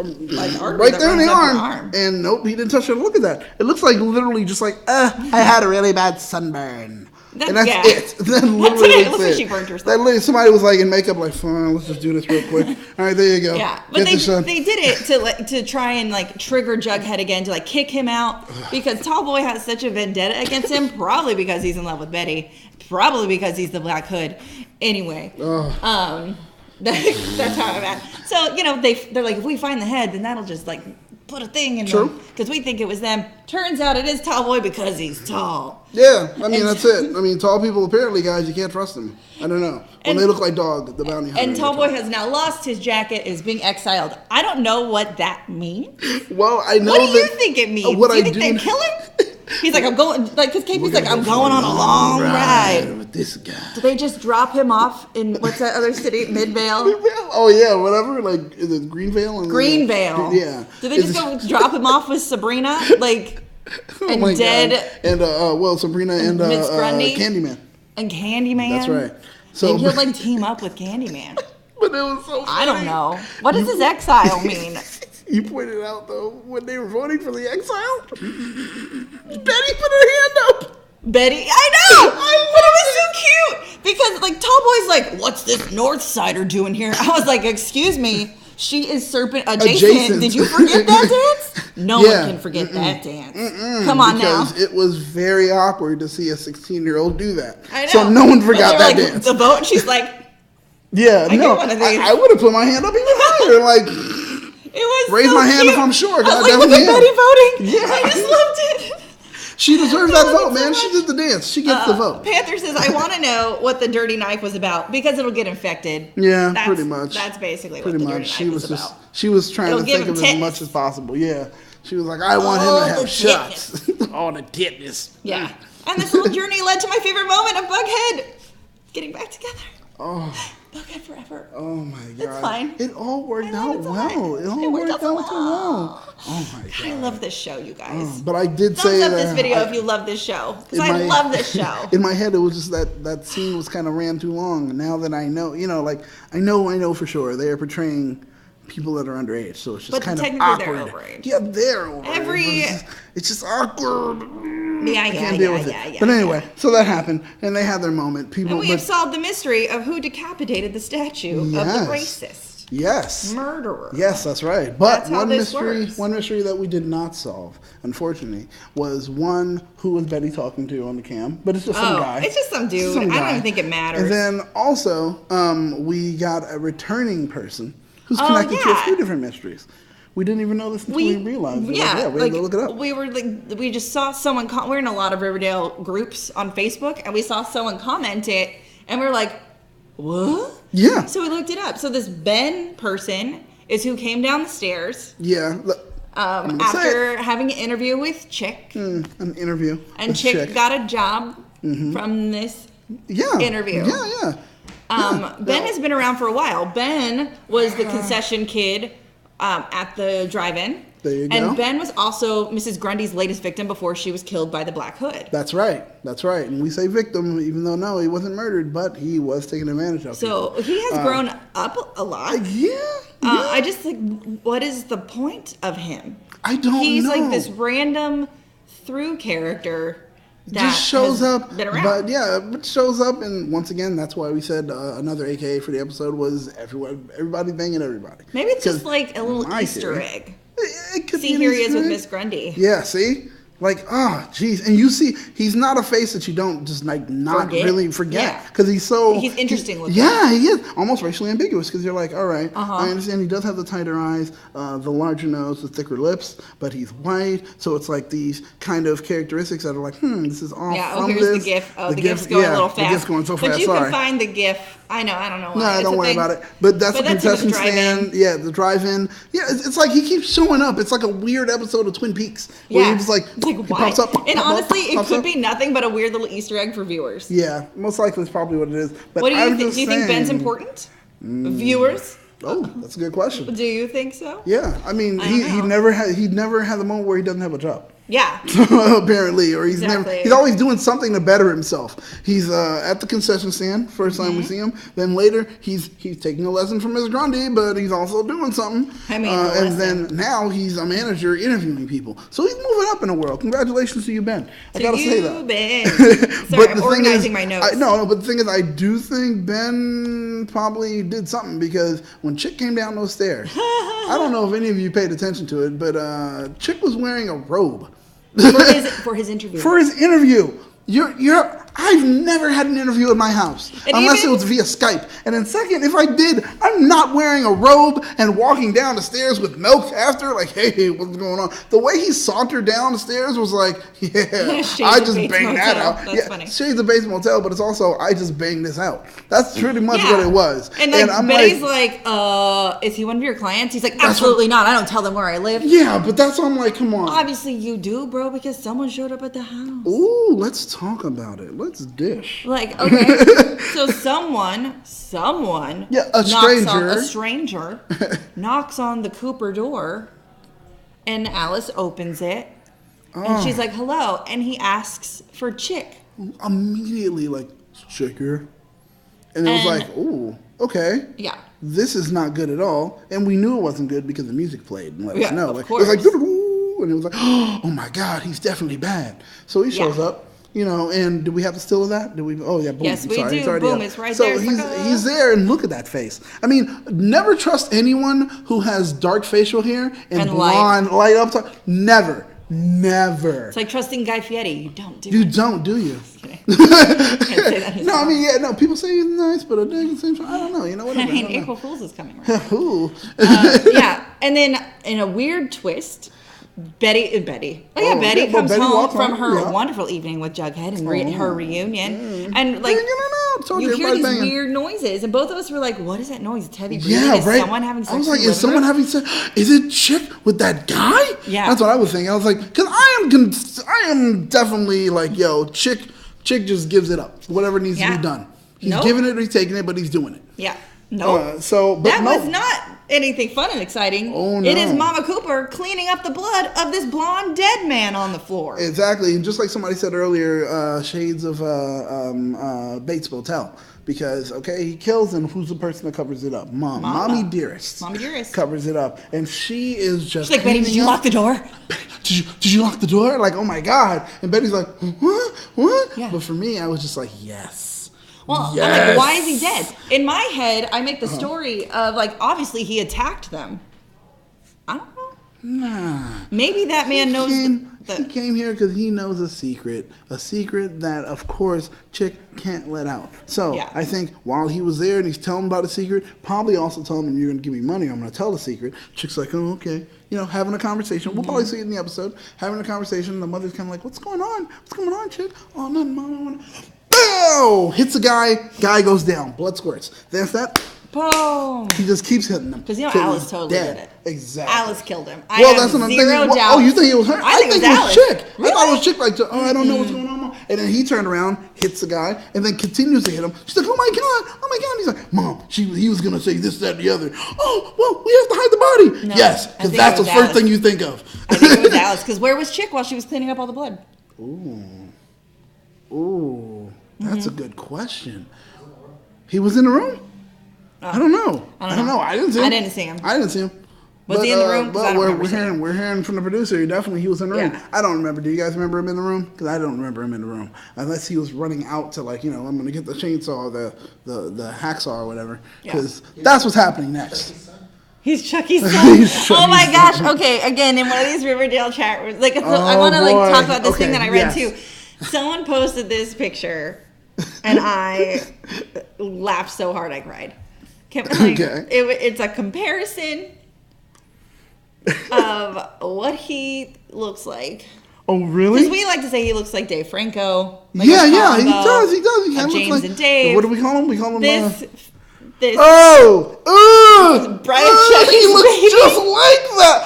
A: artery
B: right there in the arm. And nope, he didn't touch her. Look at that. It looks like literally just like, I had a really bad sunburn. And that's it. Then literally that's it. She burned herself. That literally, somebody was like in makeup, like, fine, let's just do this real quick. All right, there you go.
A: Yeah, but they did it to try and like trigger Jughead again, to like kick him out, because Tallboy has such a vendetta against him, probably because he's in love with Betty, probably because he's the Black Hood. Anyway, that's how I'm at. So they're like, if we find the head, then that'll just like put a thing in them, because we think it was them. Turns out it is Tallboy because he's tall.
B: Yeah, I mean, that's it. I mean, tall people, apparently, guys, you can't trust them. I don't know. When they look like Dog, the bounty hunter.
A: And Tallboy has now lost his jacket, is being exiled. I don't know what that means.
B: Well, I know
A: What do you think it means? Do you think they kill him? He's like, I'm going, like, because KP's like, I'm going on a long ride
B: with this guy.
A: Do they just drop him off in, what's that other city? Midvale?
B: Oh, yeah, whatever. Like, is it Greenvale?
A: Greenvale.
B: Yeah.
A: Do they just go drop him off with Sabrina? Like, and Dead.
B: God. And, Sabrina and Candyman.
A: And Candyman?
B: That's right. So
A: maybe he'll, like, team up with Candyman.
B: But it was so funny.
A: I don't know. What does his exile mean?
B: You pointed out, though, when they were voting for the exile, Betty put her hand up.
A: Betty, I know! But it was so cute! Because, like, Tallboy's like, what's this North Sider doing here? I was like, excuse me, she is Serpent adjacent. Did you forget that dance? No one can forget that dance. Come on now.
B: Because it was very awkward to see a 16-year-old do that.
A: I know.
B: So no one forgot that dance.
A: The vote, she's like...
B: Yeah, I would have put my hand up even higher, like...
A: It was
B: raise my hand if I'm sure.
A: I was like, look at Betty voting. Yeah. I just loved it.
B: She deserves that vote, man. She did the dance. She gets the vote.
A: Panther says, I want to know what the dirty knife was about, because it'll get infected.
B: Yeah, pretty much.
A: That's basically what the dirty knife was about.
B: She was trying to think of as much as possible. Yeah. She was like, I want him to have shots. All the tetanus.
A: Yeah. And this little journey led to my favorite moment of Bughead getting back together.
B: Oh.
A: Bughead forever.
B: Oh my God.
A: It's fine.
B: It all worked out well. It all worked out so well. Oh my God.
A: I love this show, you guys.
B: But I did say that.
A: Thumbs up this video if you love this show. Because I love this show.
B: In my head, it was just that scene was kind of ran too long. And now that I know, I know for sure they are portraying people that are underage. So it's just kind of awkward. They're overage. Yeah, they're overage. It's just awkward.
A: Yeah.
B: But anyway, so that happened, and they had their moment.
A: And we have solved the mystery of who decapitated the statue of the racist.
B: Yes.
A: Murderer.
B: Yes, that's right. But one mystery that we did not solve, unfortunately, was one who was Betty talking to on the cam. But it's just some guy.
A: It's just some dude. I don't even think it matters.
B: And then also, we got a returning person who's connected to a few different mysteries. We didn't even know this until we realized. We had to look it up.
A: We just saw someone. We're in a lot of Riverdale groups on Facebook, and we saw someone comment it, and we were like, "What?"
B: Yeah.
A: So we looked it up. So this Ben person is who came down the stairs.
B: Yeah.
A: After having an interview with Chic.
B: An interview.
A: And Chic got a job from this interview.
B: Yeah.
A: Ben has been around for a while. Ben was the concession kid at the drive-in.
B: There you go.
A: And Ben was also Mrs. Grundy's latest victim before she was killed by the Black Hood.
B: That's right. And we say victim, even though, no, he wasn't murdered, but he was taken advantage of.
A: So he has grown up a lot.
B: Yeah.
A: I just think, what is the point of him?
B: I don't know.
A: He's like this random through character that
B: just shows up,
A: been around.
B: But it shows up, and once again, that's why we said another AKA for the episode was everybody banging everybody.
A: Maybe it's just like a little Easter egg.
B: It could
A: see,
B: be
A: here he is with Miss Grundy.
B: Yeah, see? Like, geez. And you see, he's not a face that you don't just, like, really forget. Because he's so...
A: He's interesting looking.
B: Yeah, he is. Almost racially ambiguous, because you're like, all right, I understand he does have the tighter eyes, the larger nose, the thicker lips, but he's white. So it's like these kind of characteristics that are like, this is all from
A: here's
B: this.
A: The GIF. Oh, the GIF's going a little fast.
B: The GIF's going so fast,
A: But you can find the GIF. I know, I don't know why.
B: No, don't worry about it. But that's the concession stand. Yeah, the drive-in. Yeah, it's like he keeps showing up. It's like a weird episode of Twin Peaks. Where he just like he pops up.
A: And honestly, it could be nothing but a weird little Easter egg for viewers.
B: Yeah, most likely it's probably what it is. But
A: what do you think? Do you think Ben's important? Viewers?
B: Oh, that's a good question.
A: Do you think so?
B: Yeah, I mean, he never had the moment where he doesn't have a job.
A: Yeah.
B: Apparently, or he's always doing something to better himself. He's at the concession stand first time we see him. Then later he's taking a lesson from Miss Grundy, but he's also doing something.
A: I mean,
B: and then now he's a manager interviewing people. So he's moving up in the world. Congratulations to you, Ben. I gotta say that.
A: Ben. Sorry, I'm organizing my notes.
B: But the thing is, I do think Ben probably did something, because when Chic came down those stairs, I don't know if any of you paid attention to it, but Chic was wearing a robe.
A: For his interview.
B: For his interview. I've never had an interview at my house unless it was via Skype. And then second, if I did, I'm not wearing a robe and walking down the stairs with milk after, like, hey, what's going on? The way he sauntered down the stairs was like, I just banged that out.
A: That's funny.
B: Shades of Bates Motel, but it's also, I just banged this out. That's pretty much what it was.
A: And I'm Betty's like, is he one of your clients? He's like, absolutely not. I don't tell them where I live.
B: Yeah, but that's why I'm like, come on.
A: Obviously you do, bro, because someone showed up at the house.
B: Ooh, let's talk about it. Let's dish.
A: Like, okay, so someone,
B: a
A: stranger knocks on the Cooper door, and Alice opens it, and she's like, hello, and he asks for Chic.
B: Immediately, like, Chic here. And it was like, ooh, okay.
A: Yeah.
B: This is not good at all. And we knew it wasn't good because the music played and let us know.
A: Of course.
B: It was like, and it was like, oh my God, he's definitely bad. So he shows up. And do we have the still of that? Oh, yeah, boom.
A: Yes, we do.
B: It's
A: boom, it's right there.
B: So he's there, and look at that face. I mean, never trust anyone who has dark facial hair and blonde, light up top. Never.
A: It's like trusting Guy Fieri. You don't, do
B: you? Can't say that. No, I mean, people say he's nice, but at the same time, I don't know. You know what I mean?
A: April Fool's is coming.
B: Right? Ooh.
A: And then in a weird twist, Betty comes home from her wonderful evening with Jughead and her reunion, and like you hear these weird noises, and both of us were like, "What is that noise? It's heavy breathing. Is someone having sex?"
B: I was like, "Is someone having sex? Is it Chic with that guy?"
A: Yeah,
B: that's what I was thinking. I was like, "Because I am definitely like, yo, Chic just gives it up. Whatever needs to be done. He's giving it, or he's taking it, but he's doing it."
A: Yeah.
B: Was
A: not anything fun and exciting.
B: Oh, no.
A: It is Mama Cooper cleaning up the blood of this blonde dead man on the floor.
B: Exactly. And just like somebody said earlier, shades of Bates Motel. Because, he kills, and who's the person that covers it up? Mommy Dearest.
A: Mommy Dearest.
B: Covers it up. And she is just...
A: She's like, Betty, did you lock the door?
B: Did you lock the door? Like, oh my God. And Betty's like, what?
A: Yeah.
B: But for me, I was just like, yes.
A: Well, yes. I'm like, why is he dead? In my head, I make the story of, like, obviously he attacked them. I don't know.
B: Nah.
A: Maybe that man knows...
B: He came here because he knows a secret that, of course, Chic can't let out. So I think while he was there and he's telling him about the secret, probably also telling him, you're going to give me money, I'm going to tell the secret. Chic's like, oh, okay. Having a conversation. We'll probably see it in the episode. Having a conversation. The mother's kind of like, what's going on? What's going on, Chic? Oh, nothing, Mama. Boom! Hits a guy. Guy goes down. Blood squirts. There's that.
A: Boom!
B: He just keeps hitting them.
A: Because Alice totally did it.
B: Exactly.
A: Alice killed him.
B: That's what I'm thinking. Oh, you think it was her? I think it was Chic.
A: Really?
B: I thought it was Chic. Like, I don't know what's going on. And then he turned around, hits the guy, and then continues to hit him. She's like, oh my God. And he's like, Mom, he was going to say this, that, and the other. Oh, well, we have to hide the body. No, yes, because that's the first thing you think of.
A: I think it was Alice. Because where was Chic while she was cleaning up all the blood?
B: Ooh. That's a good question. He was in the room? I don't know. I don't know. I didn't see him.
A: Was he in the room?
B: But we're hearing from the producer. He was in the room. I don't remember. Do you guys remember him in the room? Because I don't remember him in the room. Unless he was running out to I'm going to get the chainsaw, the hacksaw or whatever. Because that's what's happening next.
A: He's Chucky's son. Oh my gosh. Okay, again, in one of these Riverdale chat rooms. I want to talk about this thing that I read too. Someone posted this picture, and I laughed so hard I cried. It's a comparison of what he looks like.
B: Oh, really?
A: Because we like to say he looks like Dave Franco.
B: He does. He kind of
A: James
B: looks like,
A: and Dave.
B: What do we call him? We call him
A: this.
B: Brian
A: Chucky's
B: he looks
A: baby.
B: just like that.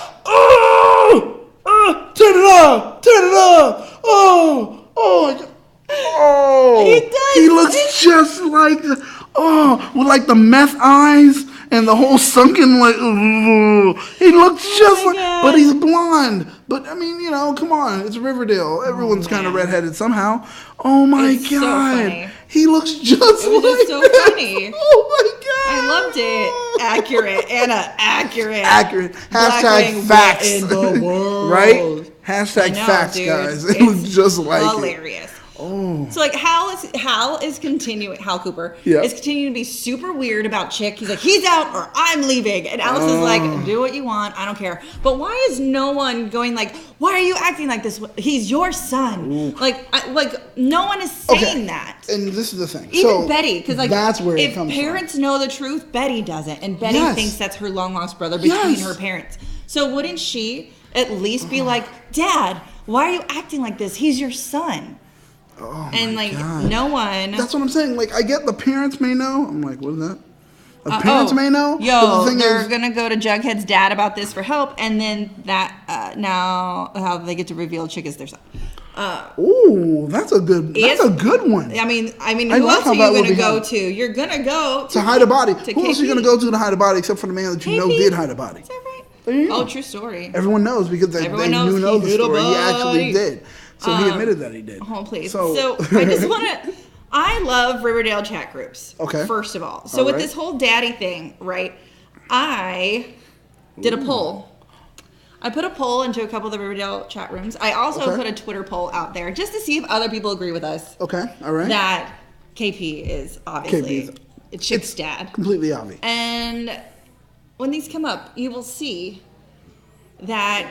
B: Turn it up.
A: He does.
B: He looks just like with like the meth eyes and the whole sunken like, ooh, he looks just like, but he's blonde. But I mean, you know, come on, it's Riverdale. Everyone's kind of redheaded somehow. Oh my god,
A: so funny.
B: he looks just like
A: just so
B: that.
A: funny.
B: Oh my god,
A: I loved it. Accurate, Anna. Accurate.
B: Hashtag facts
A: in the world.
B: Right? Hashtag facts,
A: dude.
B: guys. It looks just like
A: hilarious.
B: Oh. So
A: like Hal is continuing. Hal Cooper is continuing to be super weird about Chic. He's like, he's out or I'm leaving, and Alice is like, do what you want, I don't care. But why is no one going like, why are you acting like this? He's your son. Ooh. Like no one is saying that.
B: And this is the thing.
A: Even
B: so
A: Betty, because like
B: that's where
A: if
B: it comes
A: parents
B: from.
A: know the truth, Betty doesn't, and Betty thinks that's her long lost brother between her parents. So wouldn't she at least be like, Dad, why are you acting like this? He's your son.
B: Oh
A: and like
B: God.
A: No one.
B: That's what I'm saying. Like I get the parents may know. I'm like, what is that? The parents may know.
A: Yo, they're gonna go to Jughead's dad about this for help, and then that now how they get to reveal Chic is their son.
B: Ooh, that's a good one.
A: I mean, who else are you gonna go to? You're gonna go
B: to hide a body. Who
A: KP.
B: else are you gonna go to hide a body except for the man that you know did hide a body?
A: Is that right?
B: There you go.
A: Oh, true story.
B: Everyone knows because they know the story. He actually did. So he admitted that he did.
A: Oh, please. So I just want to... I love Riverdale chat groups.
B: Okay.
A: First of all. So with this whole daddy thing, right, I did a poll. I put a poll into a couple of the Riverdale chat rooms. I also put a Twitter poll out there just to see if other people agree with us.
B: Okay, all right.
A: That KP is obviously Chic's dad.
B: Completely obvious.
A: And when these come up, you will see that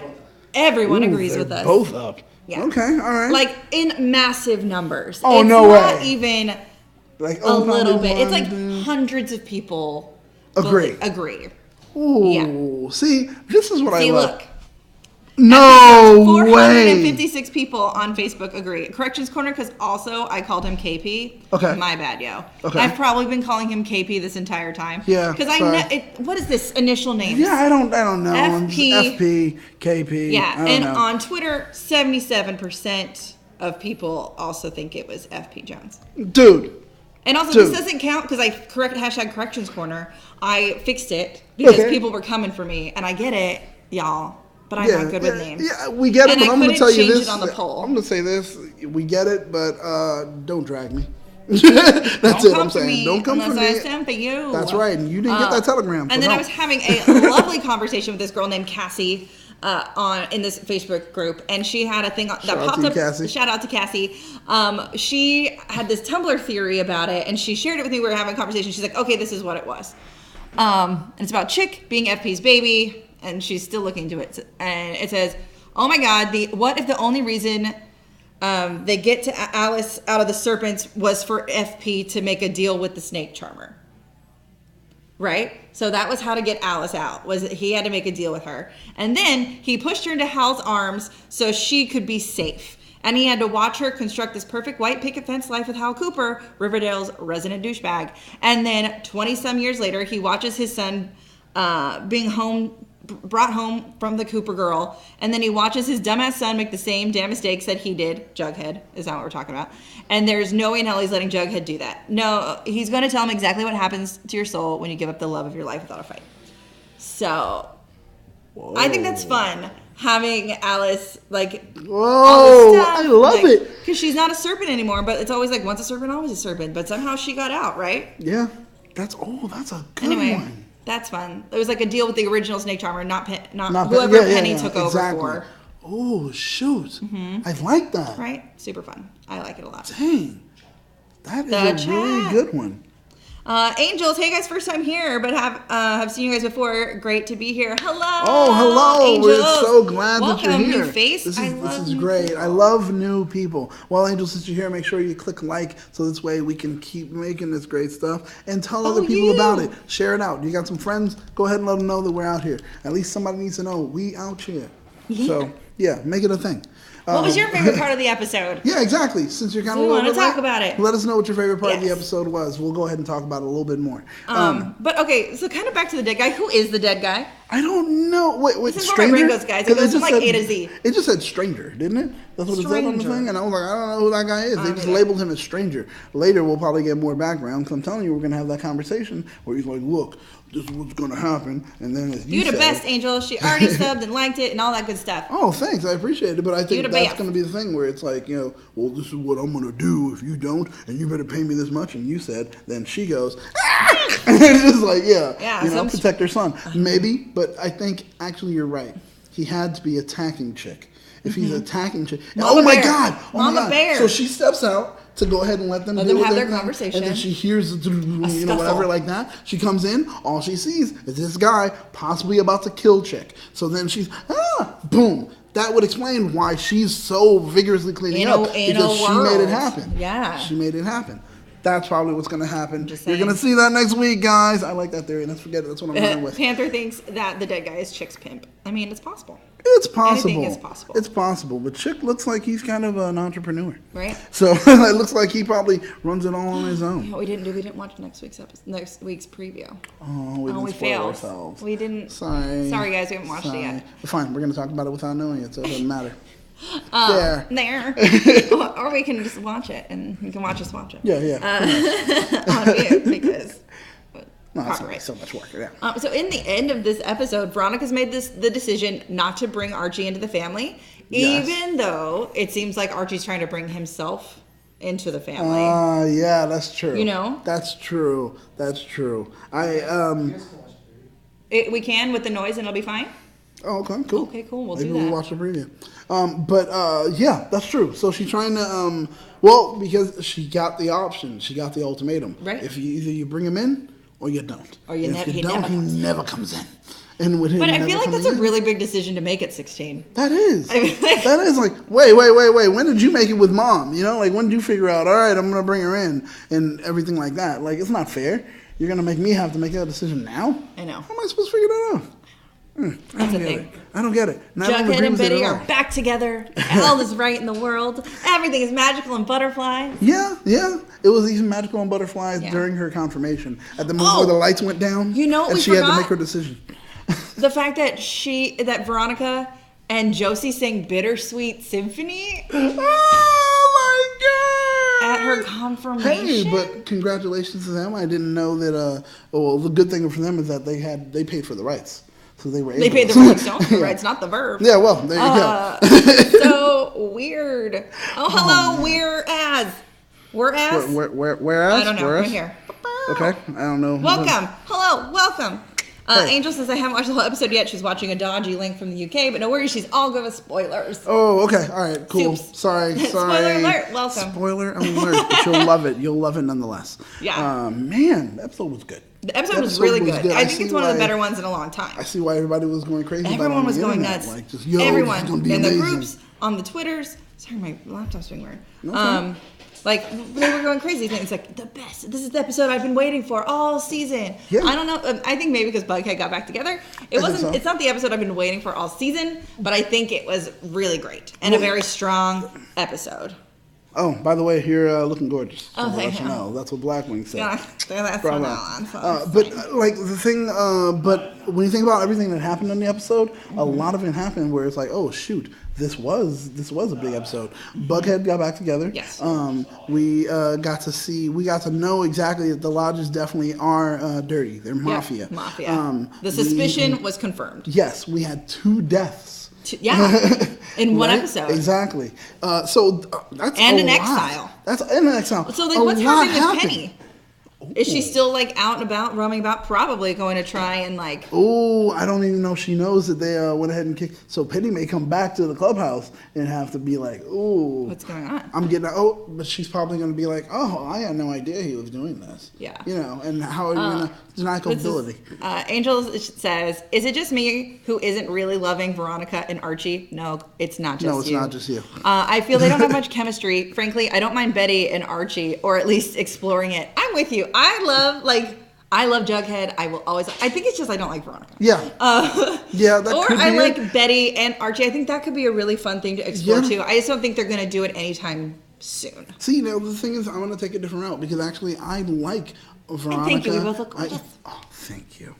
A: everyone agrees with us.
B: Both up.
A: Yeah.
B: Okay, all right.
A: Like in massive numbers.
B: Oh,
A: it's
B: no
A: not
B: way.
A: even
B: like
A: a little bit. It's like hundreds of people agree.
B: Ooh,
A: yeah.
B: See, this is what I love.
A: Look.
B: No
A: 456 people on Facebook agree. Corrections Corner, because also I called him KP.
B: Okay.
A: My bad, yo.
B: Okay.
A: I've probably been calling him KP this entire time.
B: Yeah.
A: Because what is this initial name?
B: Yeah, I don't know.
A: FP,
B: KP.
A: Yeah, and on Twitter, 77% of people also think it was FP Jones.
B: Dude.
A: And also, this doesn't count because I hashtag Corrections Corner. I fixed it because people were coming for me, and I get it, y'all. But I'm not good with names.
B: Yeah, we get it, but I'm going to tell you this.
A: On the poll.
B: I'm going to say this. We get it, but don't drag me. That's it. I'm saying. Don't come for me.
A: Unless I send for you.
B: That's right. And you didn't get that telegram.
A: And then I was having a lovely conversation with this girl named Cassie in this Facebook group, and she had a thing that popped up.
B: Cassie.
A: Shout out to Cassie. She had this Tumblr theory about it, and she shared it with me. We were having a conversation. She's like, "Okay, this is what it was." And it's about Chic being FP's baby. And she's still looking into it. And it says, oh my God, what if the only reason they get to Alice out of the Serpents was for FP to make a deal with the snake charmer? Right? So that was how to get Alice out, was that he had to make a deal with her. And then he pushed her into Hal's arms so she could be safe. And he had to watch her construct this perfect white picket fence life with Hal Cooper, Riverdale's resident douchebag. And then 20-some years later, he watches his son being brought home from the Cooper girl, and then he watches his dumbass son make the same damn mistakes that he did. Jughead is not what we're talking about. And there's no way in hell he's letting Jughead do that. No, he's going to tell him exactly what happens to your soul when you give up the love of your life without a fight. So, I think that's fun, having Alice, like,
B: whoa, I love it.
A: Because she's not a serpent anymore, but it's always like, once a serpent, always a serpent. But somehow she got out, right?
B: Yeah. That's a good one.
A: That's fun. It was like a deal with the original snake charmer, not whoever Penny took over for.
B: Oh, shoot. Mm-hmm. I like that.
A: Right? Super fun. I like it a lot.
B: Dang. That is a really good one.
A: Angels, hey guys, first time here, but have seen you guys before. Great to be here. Hello.
B: Oh, hello.
A: Angels.
B: We're so glad that you're
A: Welcome,
B: here.
A: new face.
B: This is great. I love new people. Well, Angels, since you're here, make sure you click like so this way we can keep making this great stuff and tell other people about it. Share it out. You got some friends? Go ahead and let them know that we're out here. At least somebody needs to know we out here. Yeah. So, yeah, make it a thing.
A: What was your favorite part of the episode?
B: Yeah, exactly. Since you're kind of
A: want to talk about it.
B: Let us know what your favorite part of the episode was. We'll go ahead and talk about it a little bit more.
A: But okay, so kind of back to the dead guy. Who is the dead guy?
B: I don't know. Wait,
A: this is
B: stranger?
A: where my brain goes, guys. It goes from like A to Z.
B: It just said stranger, didn't it? That's what it said on the thing. And I was like, I don't know who that guy is. They just labeled him as stranger. Later, we'll probably get more background because I'm telling you, we're going to have that conversation where he's like, look, this is what's gonna happen, and then as
A: you're the best, Angel. She already subbed and liked it and all that good stuff.
B: Oh, thanks, I appreciate it, but I think that's
A: best.
B: gonna be the thing where it's like, well, this is what I'm gonna do if you don't, and you better pay me this much, and you said, then she goes, ah! And it's just like, protect her son, maybe, but I think actually you're right. He had to be attacking Chic. If he's attacking Chic,
A: Mama
B: my
A: Bear.
B: God,
A: Mama Bear.
B: So she steps out to go ahead and let them
A: have their conversation.
B: And then she hears whatever like that. She comes in, all she sees is this guy possibly about to kill Chic. So then she's boom. That would explain why she's so vigorously cleaning up because she made it happen.
A: Yeah,
B: she made it happen. That's probably what's going to happen. You're going to see that next week, guys. I like that theory. Let's forget it. That's what I'm running with.
A: Panther thinks that the dead guy is Chic's pimp. I mean, it's possible.
B: It's possible.
A: Anything is possible.
B: It's possible. But Chic looks like he's kind of an entrepreneur.
A: Right.
B: So it looks like he probably runs it all on his own.
A: What we didn't watch next week's preview.
B: Oh, we
A: failed.
B: Ourselves.
A: We didn't.
B: Sorry,
A: guys, we haven't watched it yet.
B: Fine, we're going to talk about it without knowing it, so it doesn't matter.
A: There. Or we can just watch it, and you can watch us watch it.
B: Yeah.
A: On mute, because...
B: No, that's not so much work. Yeah.
A: So in the end of this episode, Veronica's made the decision not to bring Archie into the family, even though it seems like Archie's trying to bring himself into the family.
B: Yeah, that's true. That's true.
A: We can with the noise, and it'll be fine.
B: Oh, okay, cool.
A: Okay, cool. We'll
B: Maybe
A: do that.
B: We'll watch the preview. Yeah, that's true. So she's trying to, because she got the option. She got the ultimatum.
A: Right.
B: If either you bring him in or you don't.
A: Or you
B: if you don't, he never comes in. And with him,
A: but I feel like that's a really big decision to make at 16.
B: That is. That is like, wait. When did you make it with mom? When did you figure out, all right, I'm going to bring her in and everything like that? Like, it's not fair. You're going to make me have to make that decision now?
A: I know.
B: How am I supposed to figure that out?
A: That's the thing.
B: I don't get it.
A: Jughead and Betty are back together. All is right in the world. Everything is magical and butterflies.
B: Yeah. It was even magical and butterflies during her confirmation. At the moment where the lights went down.
A: You know what
B: and
A: we
B: she
A: forgot?
B: had to make her decision.
A: The fact that Veronica and Josie sang Bittersweet Symphony.
B: Oh my God!
A: At her confirmation.
B: Hey, but congratulations to them. I didn't know that. The good thing for them is that they paid for the rights. So they were able.
A: They paid the rights, don't the rights, not the verb.
B: Yeah, well, there you
A: go. So weird. Oh, hello, whereas.
B: Whereas?
A: I don't know. Right here.
B: Okay, I don't know.
A: Welcome. Hello, welcome. Angel says I haven't watched the whole episode yet. She's watching a dodgy link from the UK, but no worries, she's all good with spoilers.
B: Oh, okay. All right, cool.
A: Soups.
B: Sorry.
A: Spoiler alert. Welcome.
B: Spoiler alert. But you'll love it. You'll love it nonetheless.
A: Yeah.
B: Man, that episode was good.
A: The episode was really good. I think it's one of the better ones in a long time.
B: I see why everybody was going crazy.
A: Everyone was going nuts.
B: Like, just,
A: everyone
B: in the
A: groups, on the Twitters. Sorry, my laptop's being weird. Okay. They were going crazy. It's like, the best. This is the episode I've been waiting for all season. Yeah. I don't know. I think maybe because Bughead got back together. It's not the episode I've been waiting for all season, but I think it was really great and a very strong episode.
B: Oh, by the way, you're looking gorgeous.
A: Oh, thank you.
B: That's what Blackwing said.
A: Yeah, that's
B: but the thing, but when you think about everything that happened in the episode, a lot of it happened where it's like, oh shoot, this was a big episode. Bughead got back together.
A: Yes.
B: We got to know exactly that the lodges definitely are dirty. They're mafia.
A: Yeah, mafia. The suspicion was confirmed.
B: Yes, we had 2 deaths.
A: In one episode.
B: Exactly. That's
A: an exile.
B: That's an exile.
A: So what's happening with Penny? Is she still out and about, roaming about? Probably going to try and
B: Oh, I don't even know if she knows that they went ahead and kicked. So Penny may come back to the clubhouse and have to be like, "Ooh,
A: what's going on?"
B: I'm getting but she's probably going to be like, "Oh, I had no idea he was doing this."
A: Yeah.
B: And how are you going to deny culpability?
A: Angel says, "Is it just me who isn't really loving Veronica and Archie?" No, it's not just you.
B: No, it's not just you.
A: I feel they don't have much chemistry. Frankly, I don't mind Betty and Archie, or at least exploring it. I'm with you. I love Jughead. I will always. I think it's just I don't like Veronica.
B: Yeah. Yeah. That
A: or
B: could be
A: I like Betty and Archie. I think that could be a really fun thing to explore too. I just don't think they're going to do it anytime soon.
B: See, the thing is, I'm going to take a different route because actually I like Veronica.
A: And thank you. We both look gorgeous.
B: Thank you.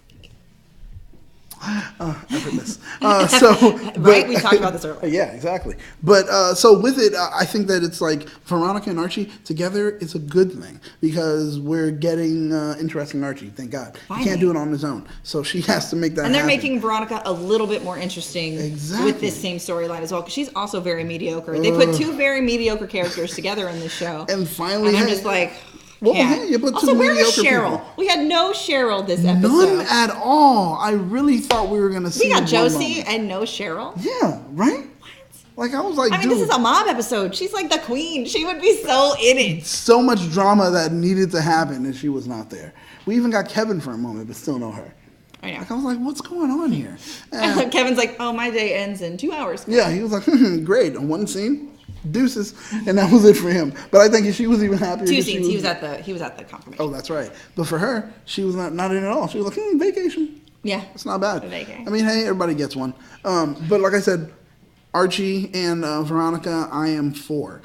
B: Effortless.
A: Right? We talked about this earlier.
B: Yeah, exactly. But so with it, I think that it's like Veronica and Archie together is a good thing because we're getting interesting Archie. Thank God. Finally. He can't do it on his own, so she has to make that.
A: And they're
B: happen.
A: making Veronica a little bit more interesting with this same storyline as well, because she's also very mediocre. They put two very mediocre characters together in this show,
B: and finally,
A: and I'm just like.
B: Well, hey, you put
A: also,
B: two
A: where
B: mediocre
A: was Cheryl?
B: people.
A: We had no Cheryl this episode.
B: None at all. I really thought we were going to see.
A: We got Josie and no Cheryl.
B: Yeah, right? Like, I was like,
A: I mean, this is a mob episode. She's like the queen. She would be so in it.
B: So much drama that needed to happen, and she was not there. We even got Kevin for a moment, but still no her.
A: I know.
B: Like, I was like, what's going on here?
A: Kevin's like, oh, my day ends in 2 hours.
B: Yeah, he was like, great. One scene. Deuces, and that was it for him. But I think she was even happier.
A: 2 scenes. He was at the confirmation.
B: Oh, that's right. But for her, she was not in at all. She was like, vacation.
A: Yeah,
B: it's not bad.
A: Vacation.
B: I mean, hey, everybody gets one. But like I said, Archie and Veronica, I am for.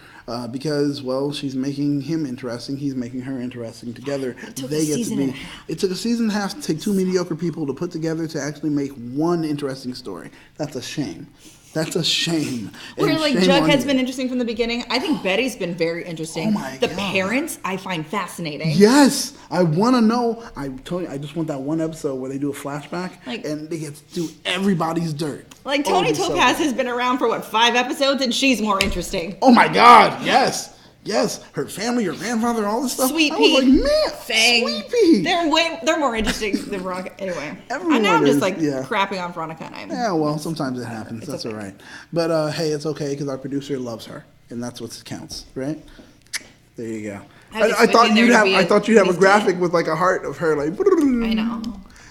B: Because, well, she's making him interesting. He's making her interesting. Together, they get to be. It took a season and a half to take two mediocre people to put together to actually make one interesting story. That's a shame. That's a shame.
A: Where like Jughead's been interesting from the beginning. I think Betty's been very interesting.
B: Oh my
A: God. The parents I find fascinating.
B: Yes, I want to know. I told you, I just want that one episode where they do a flashback and they get to do everybody's dirt.
A: Like Tony Topaz has been around for what 5 episodes and she's more interesting.
B: Oh my God! Yes. Yes, her family, her grandfather, all this stuff.
A: Sweet
B: I
A: Pea,
B: was like, man,
A: Fang.
B: Sweet Pea.
A: They're more interesting than Veronica. Anyway,
B: everyone
A: I'm just like crapping on Veronica, and
B: yeah, well, sometimes it happens. That's okay. All right. But hey, it's okay because our producer loves her, and that's what counts, right? There you go. I thought you'd have a graphic with like a heart of her, like.
A: I know.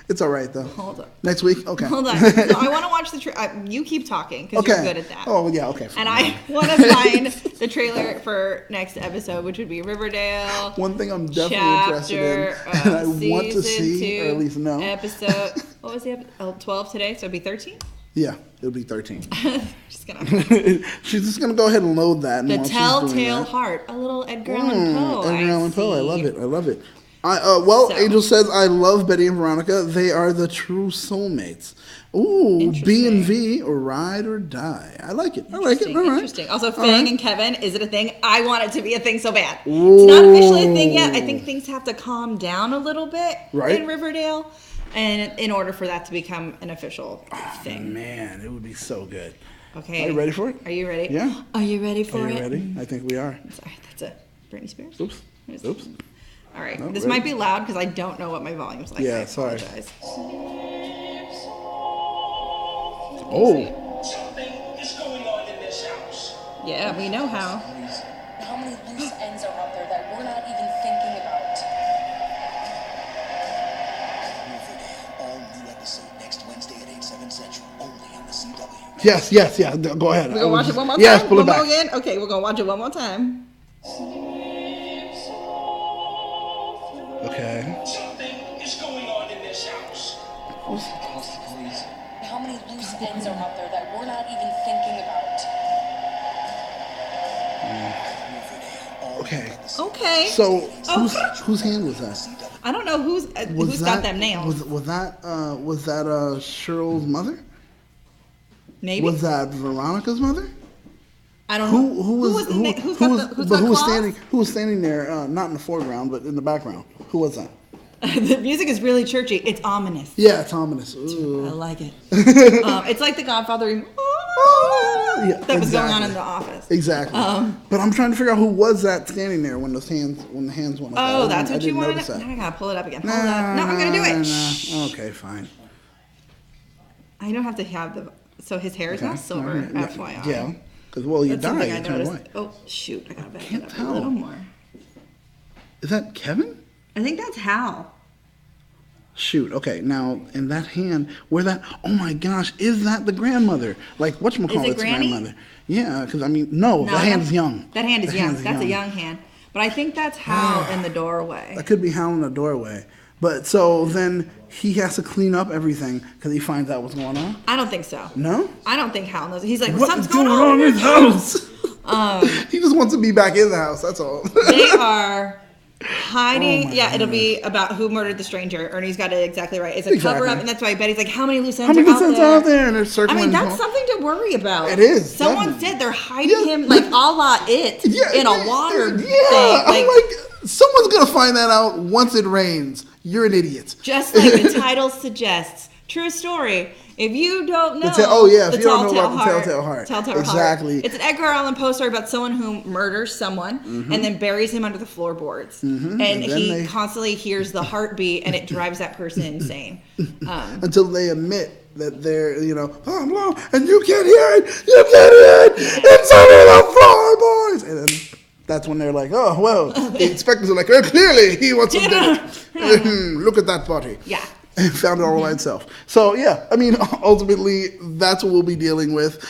B: It's all right, though.
A: Hold up.
B: Next week? Okay.
A: Hold on. So I want to watch the you keep talking because you're good at that.
B: Oh, yeah, okay.
A: And I want to find the trailer for next episode, which would be Riverdale.
B: One thing I'm definitely interested in, and I want to see, or at least know.
A: Episode, what was the episode? 12 today, so it'd be 13?
B: Yeah, it'll be 13.
A: She's
B: just gonna go ahead and load that.
A: The Telltale Heart, a little Edgar Allan Poe.
B: Edgar Allan Poe, I love it. I love it. Angel says, I love Betty and Veronica. They are the true soulmates. Ooh, B and V, or ride or die. I like it. I like it. All right.
A: Interesting. Also, Fang and Kevin, is it a thing? I want it to be a thing so bad. Ooh. It's not officially a thing yet. I think things have to calm down a little bit in Riverdale, and in order for that to become an official thing.
B: Man, it would be so good.
A: Okay.
B: Are you ready for it?
A: Are you ready?
B: Yeah.
A: Are you ready for it?
B: Are you ready? I think we are.
A: Sorry, that's a Britney Spears.
B: Oops.
A: All right, this might be loud because I don't know what my volume's like.
B: Yeah,
A: I apologize.
B: Oh.
C: Something is going on in this house.
A: Yeah, we know how.
D: How many loose ends are out there that we're not even thinking about?
C: All new episode next Wednesday at 8/7 Central, only on the CW.
B: Yes, yeah. Go ahead.
A: We're gonna watch it one more time.
B: Yes, pull it back.
A: Again. Okay, we're gonna watch it one more time.
B: Okay.
C: Something is going on in this house.
D: Please. How many loose ends are out there that we're not even thinking about?
B: Okay. So whose hand was that?
A: I don't know who's got them nails.
B: Was that Cheryl's mother?
A: Maybe.
B: Was that Veronica's mother?
A: I don't know.
B: Who was standing there? Not in the foreground, but in the background. Who was that?
A: The music is really churchy. It's ominous.
B: Yeah, it's ominous. Ooh.
A: I like it. It's like the Godfather that was going on in the office.
B: Exactly. But I'm trying to figure out who was that standing there when the hands went up.
A: Oh, that's what you wanted. Now I gotta pull it up again. Hold up. No, I'm gonna do it.
B: Okay, fine.
A: I don't have to have the. So his hair is not silver. FYI.
B: Yeah. Because, well, you died.
A: I noticed. Oh, shoot. I gotta back it up a little more.
B: Is that Kevin?
A: I think that's Hal.
B: Shoot. Okay. Now, in that hand, oh my gosh, is that the grandmother? Like, whatchamacallit's grandmother? Yeah, because, no, the hand's young.
A: That hand is young. That's a young hand. But I think that's Hal in the doorway.
B: That could be Hal in the doorway. But so then he has to clean up everything because he finds out what's going on?
A: I don't think so.
B: No?
A: I don't think Hal knows. He's like,
B: what's going on in his house? He just wants to be back in the house, that's all.
A: They are hiding.
B: Oh
A: Yeah, it'll be about who murdered the stranger. Ernie's got it exactly right. It's a
B: Exactly.
A: cover-up, and that's why Betty's like, how many loose ends
B: How many
A: are out
B: cents
A: there?
B: out there? And they're circling.
A: I mean, that's something to worry about.
B: It is,
A: Someone
B: definitely.
A: said they're hiding him like a la It in a water thing.
B: I'm like, someone's gonna find that out once it rains. You're an idiot.
A: Just like the title suggests. True story. If you don't know,
B: if you don't know about the Telltale Heart. Exactly.
A: It's an Edgar Allan Poe story about someone who murders someone and then buries him under the floorboards. And he constantly hears the heartbeat, and it drives that person insane.
B: Until they admit that they're, oh, no, and you can't hear it. You can't hear it. It's under the floorboards. And then that's when they're like, oh, well, the inspectors are like, clearly he wants some dinner. Look at that body.
A: Yeah.
B: And found it all by itself. So, yeah, I mean, ultimately, that's what we'll be dealing with.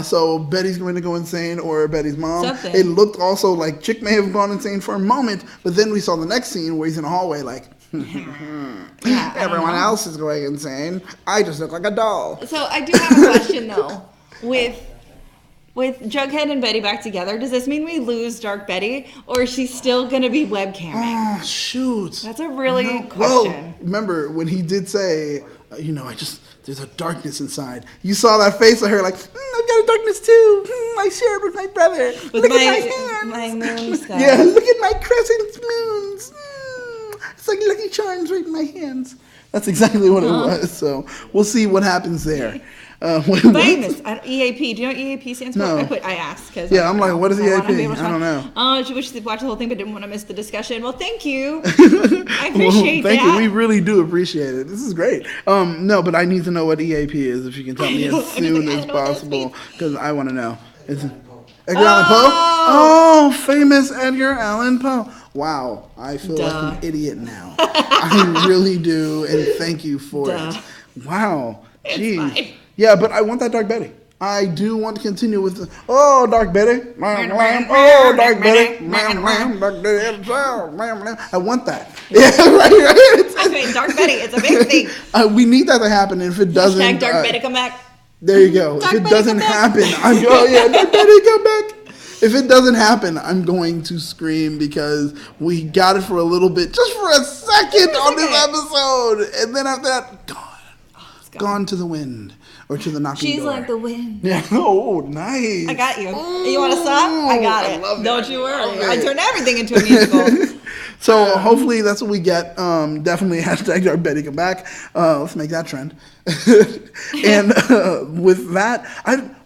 B: So Betty's going to go insane, or Betty's mom.
A: Something.
B: It looked also like Chic may have gone insane for a moment, but then we saw the next scene where he's in a hallway like, everyone else is going insane. I just look like a doll.
A: So I do have a question, though. With Jughead and Betty back together, does this mean we lose Dark Betty, or is she still going to be webcamming?
B: Oh, shoot.
A: That's a really question.
B: Well, remember when he did say, there's a darkness inside. You saw that face of her like, I've got a darkness too. I share it with my brother. Look at my hands.
A: My moon stuff.
B: Yeah, look at my crescent moons. It's like Lucky Charms right in my hands. That's exactly what it was. So we'll see what happens there.
A: Famous EAP. Do you know what EAP stands for?
B: No.
A: I asked because
B: I'm like, what is EAP? I don't know.
A: I wish to watch the whole thing, but didn't want to miss the discussion. Well, thank you. I appreciate
B: thank
A: that.
B: you. We really do appreciate it. This is great. No, but I need to know what EAP is. If you can tell me as soon as possible, because I want to know. It's Edgar Allan Poe. Oh, famous Edgar Allan Poe. Wow, I feel like an idiot now. I really do, and thank you for it. Wow, geez. Yeah, but I want that Dark Betty. I do want to continue with Dark Betty. Oh, Dark Betty. I want that. Yeah, right.
A: Okay, Dark Betty, it's a big thing.
B: We need that to happen. If it doesn't,
A: Hashtag Dark Betty, come back.
B: There you go. If it doesn't happen, Dark Betty, come back. If it doesn't happen, I'm going to scream because we got it for a little bit, just for a second on this episode. And then after that, gone to the wind. Or to the knocking
A: She's
B: door.
A: like the wind.
B: Yeah. Oh, nice.
A: I got you. You want a song? I got it.
B: Love
A: Don't you worry. I turned everything into a musical.
B: So hopefully that's what we get. Definitely hashtag Dark Betty come back. Let's make that trend. And with that,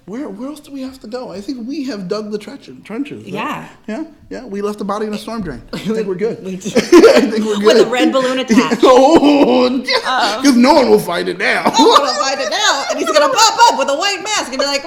B: where else do we have to go? I think we have dug the trenches. Right? Yeah. We left the body in a storm drain. I think we're good. I think we're good.
A: With a red balloon attached.
B: Because no one will find it now.
A: No one will find it now. And he's going to pop up with a white mask and be like,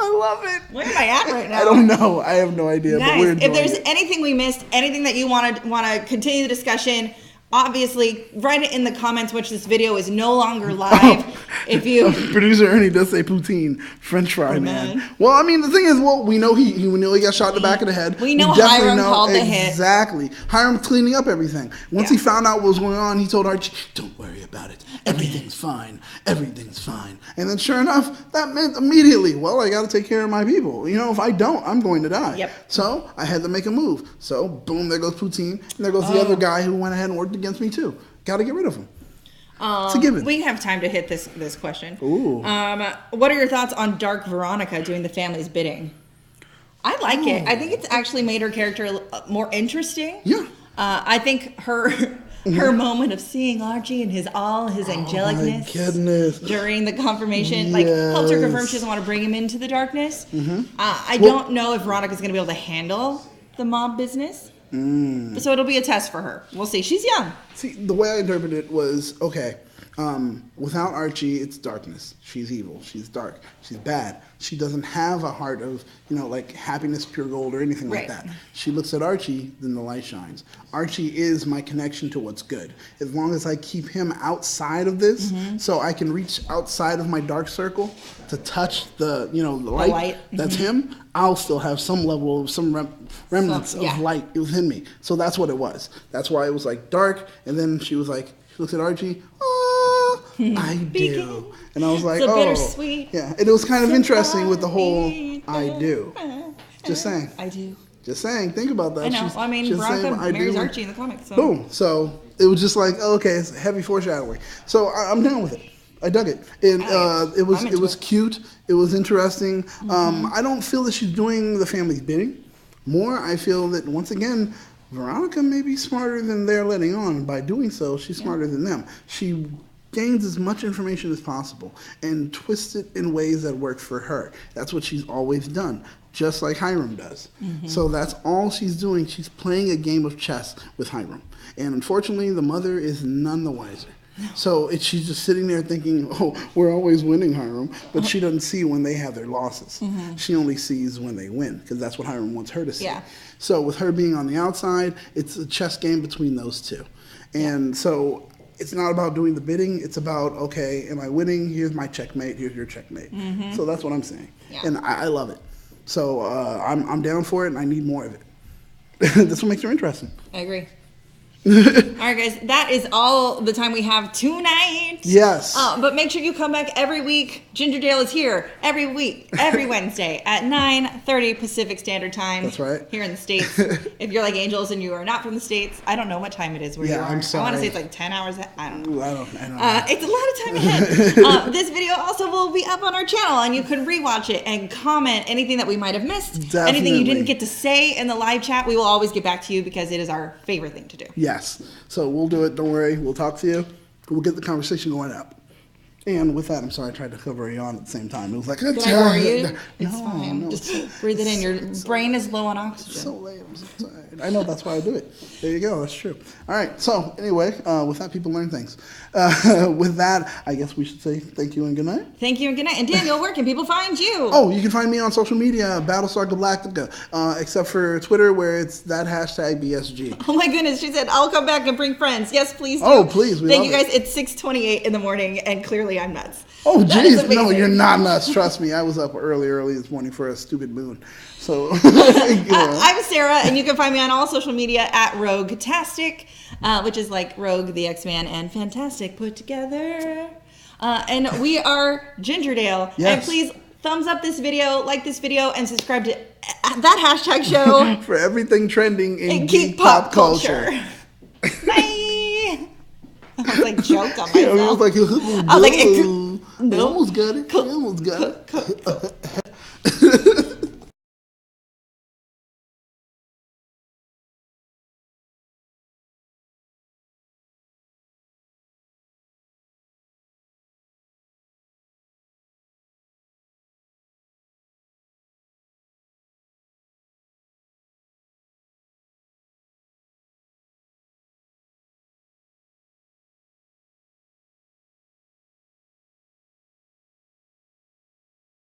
B: I love it.
A: Where am I at right now?
B: I don't know. I have no idea.
A: Nice.
B: But we're
A: if there's
B: it.
A: anything we missed, anything that you want to continue the discussion, obviously write it in the comments, which this video is no longer live. If you
B: Producer Ernie does say poutine, French fry man. Well, I mean the thing is, we know he got shot in the back of the head.
A: We know Hiram called the hit.
B: Exactly. Hiram cleaning up everything. Once he found out what was going on, he told Archie, "Don't worry about it. Everything's fine. Everything's fine." And then sure enough, that meant immediately, well, I got to take care of my people. If I don't, I'm going to die.
A: Yep.
B: So I had to make a move. So boom, there goes poutine, and there goes the other guy who went ahead and worked against me too. Got to get rid of him. It's a given.
A: We have time to hit this question.
B: Ooh.
A: What are your thoughts on Dark Veronica doing the family's bidding? I like it. I think it's actually made her character more interesting.
B: Yeah.
A: I think her moment of seeing Archie and his angelicness
B: my goodness.
A: during the confirmation helped her confirm she doesn't want to bring him into the darkness. I don't know if Veronica's going to be able to handle the mob business. So it'll be a test for her. We'll see. She's young.
B: See, the way I interpreted it was, okay, without Archie, it's darkness. She's evil. She's dark. She's bad. She doesn't have a heart of, like happiness, pure gold, or anything like that. She looks at Archie, then the light shines. Archie is my connection to what's good. As long as I keep him outside of this, so I can reach outside of my dark circle to touch the light. That's him. I'll still have some level of remnants of light within me. So that's what it was. That's why it was like dark. And then she was like, she looks at Archie. I do. And I was like,
A: bittersweet.
B: Yeah. And it was kind of interesting with the whole I do. Just saying.
A: I do.
B: Just saying, think about that.
A: I know. I mean, Veronica marries Archie in the comics. So.
B: Boom. So it was just like, oh, okay, it's heavy foreshadowing. So I'm down with it. I dug it. And it was cute. It was interesting. I don't feel that she's doing the family's bidding. More, I feel that, once again, Veronica may be smarter than they're letting on. By doing so, she's smarter than them. She gains as much information as possible and twists it in ways that work for her. That's what she's always done, just like Hiram does. So that's all she's doing. She's playing a game of chess with Hiram. And unfortunately, the mother is none the wiser. So she's just sitting there thinking, oh, we're always winning, Hiram. But she doesn't see when they have their losses. She only sees when they win, because that's what Hiram wants her to see.
A: Yeah.
B: So with her being on the outside, it's a chess game between those two. And so it's not about doing the bidding. It's about, okay, am I winning? Here's my checkmate. Here's your checkmate. So that's what I'm saying.
A: Yeah.
B: And I love it. So I'm down for it, and I need more of it. That's what makes her interesting.
A: I agree. All right, guys, that is all the time we have tonight.
B: Yes.
A: But make sure you come back every week. Gingerdale is here every week, every Wednesday at 9:30 Pacific Standard Time.
B: That's right.
A: Here in the States. If you're like Angels and you are not from the States, I don't know what time it is where you are.
B: I'm sorry.
A: I want to say it's like 10 hours. I don't know.
B: Ooh, I don't know.
A: It's a lot of time ahead. This video also will be up on our channel, and you can rewatch it and comment anything that we might have missed.
B: Definitely.
A: Anything you didn't get to say in the live chat, we will always get back to you because it is our favorite thing to do.
B: Yes. So we'll do it. Don't worry. We'll talk to you. We'll get the conversation going up. And with that, I'm sorry I tried to cover you on at the same time. It was like,
A: did I worry you? It's
B: no,
A: fine.
B: no.
A: Just breathe it in. Your brain is low on oxygen.
B: So late. I'm so tired. I know, that's why I do it. There you go. That's true. All right. So anyway, with that, people learn things. With that, I guess we should say thank you and good night.
A: Thank you and good night. And Daniel, where can people find you?
B: Oh, you can find me on social media, Battlestar Galactica, except for Twitter, where it's that hashtag BSG.
A: Oh my goodness, she said, I'll come back and bring friends. Yes, please do.
B: Oh, please.
A: Thank you guys. It's 6:28 in the morning, and clearly I'm nuts.
B: Oh,
A: That is
B: geez. No,
A: amazing.
B: you're not nuts. Trust me. I was up early this morning for a stupid moon. So,
A: I'm Sarah, and you can find me on all social media at Roguetastic, which is like Rogue, the X-Man, and Fantastic put together. And we are Gingerdale.
B: Yes.
A: And please thumbs up this video, like this video, and subscribe to that hashtag show.
B: for everything trending in
A: And
B: geek
A: geek
B: pop culture.
A: Bye. I was like joke on
B: Yeah,
A: myself.
B: I was like,
A: no.
B: almost got it. I almost got it.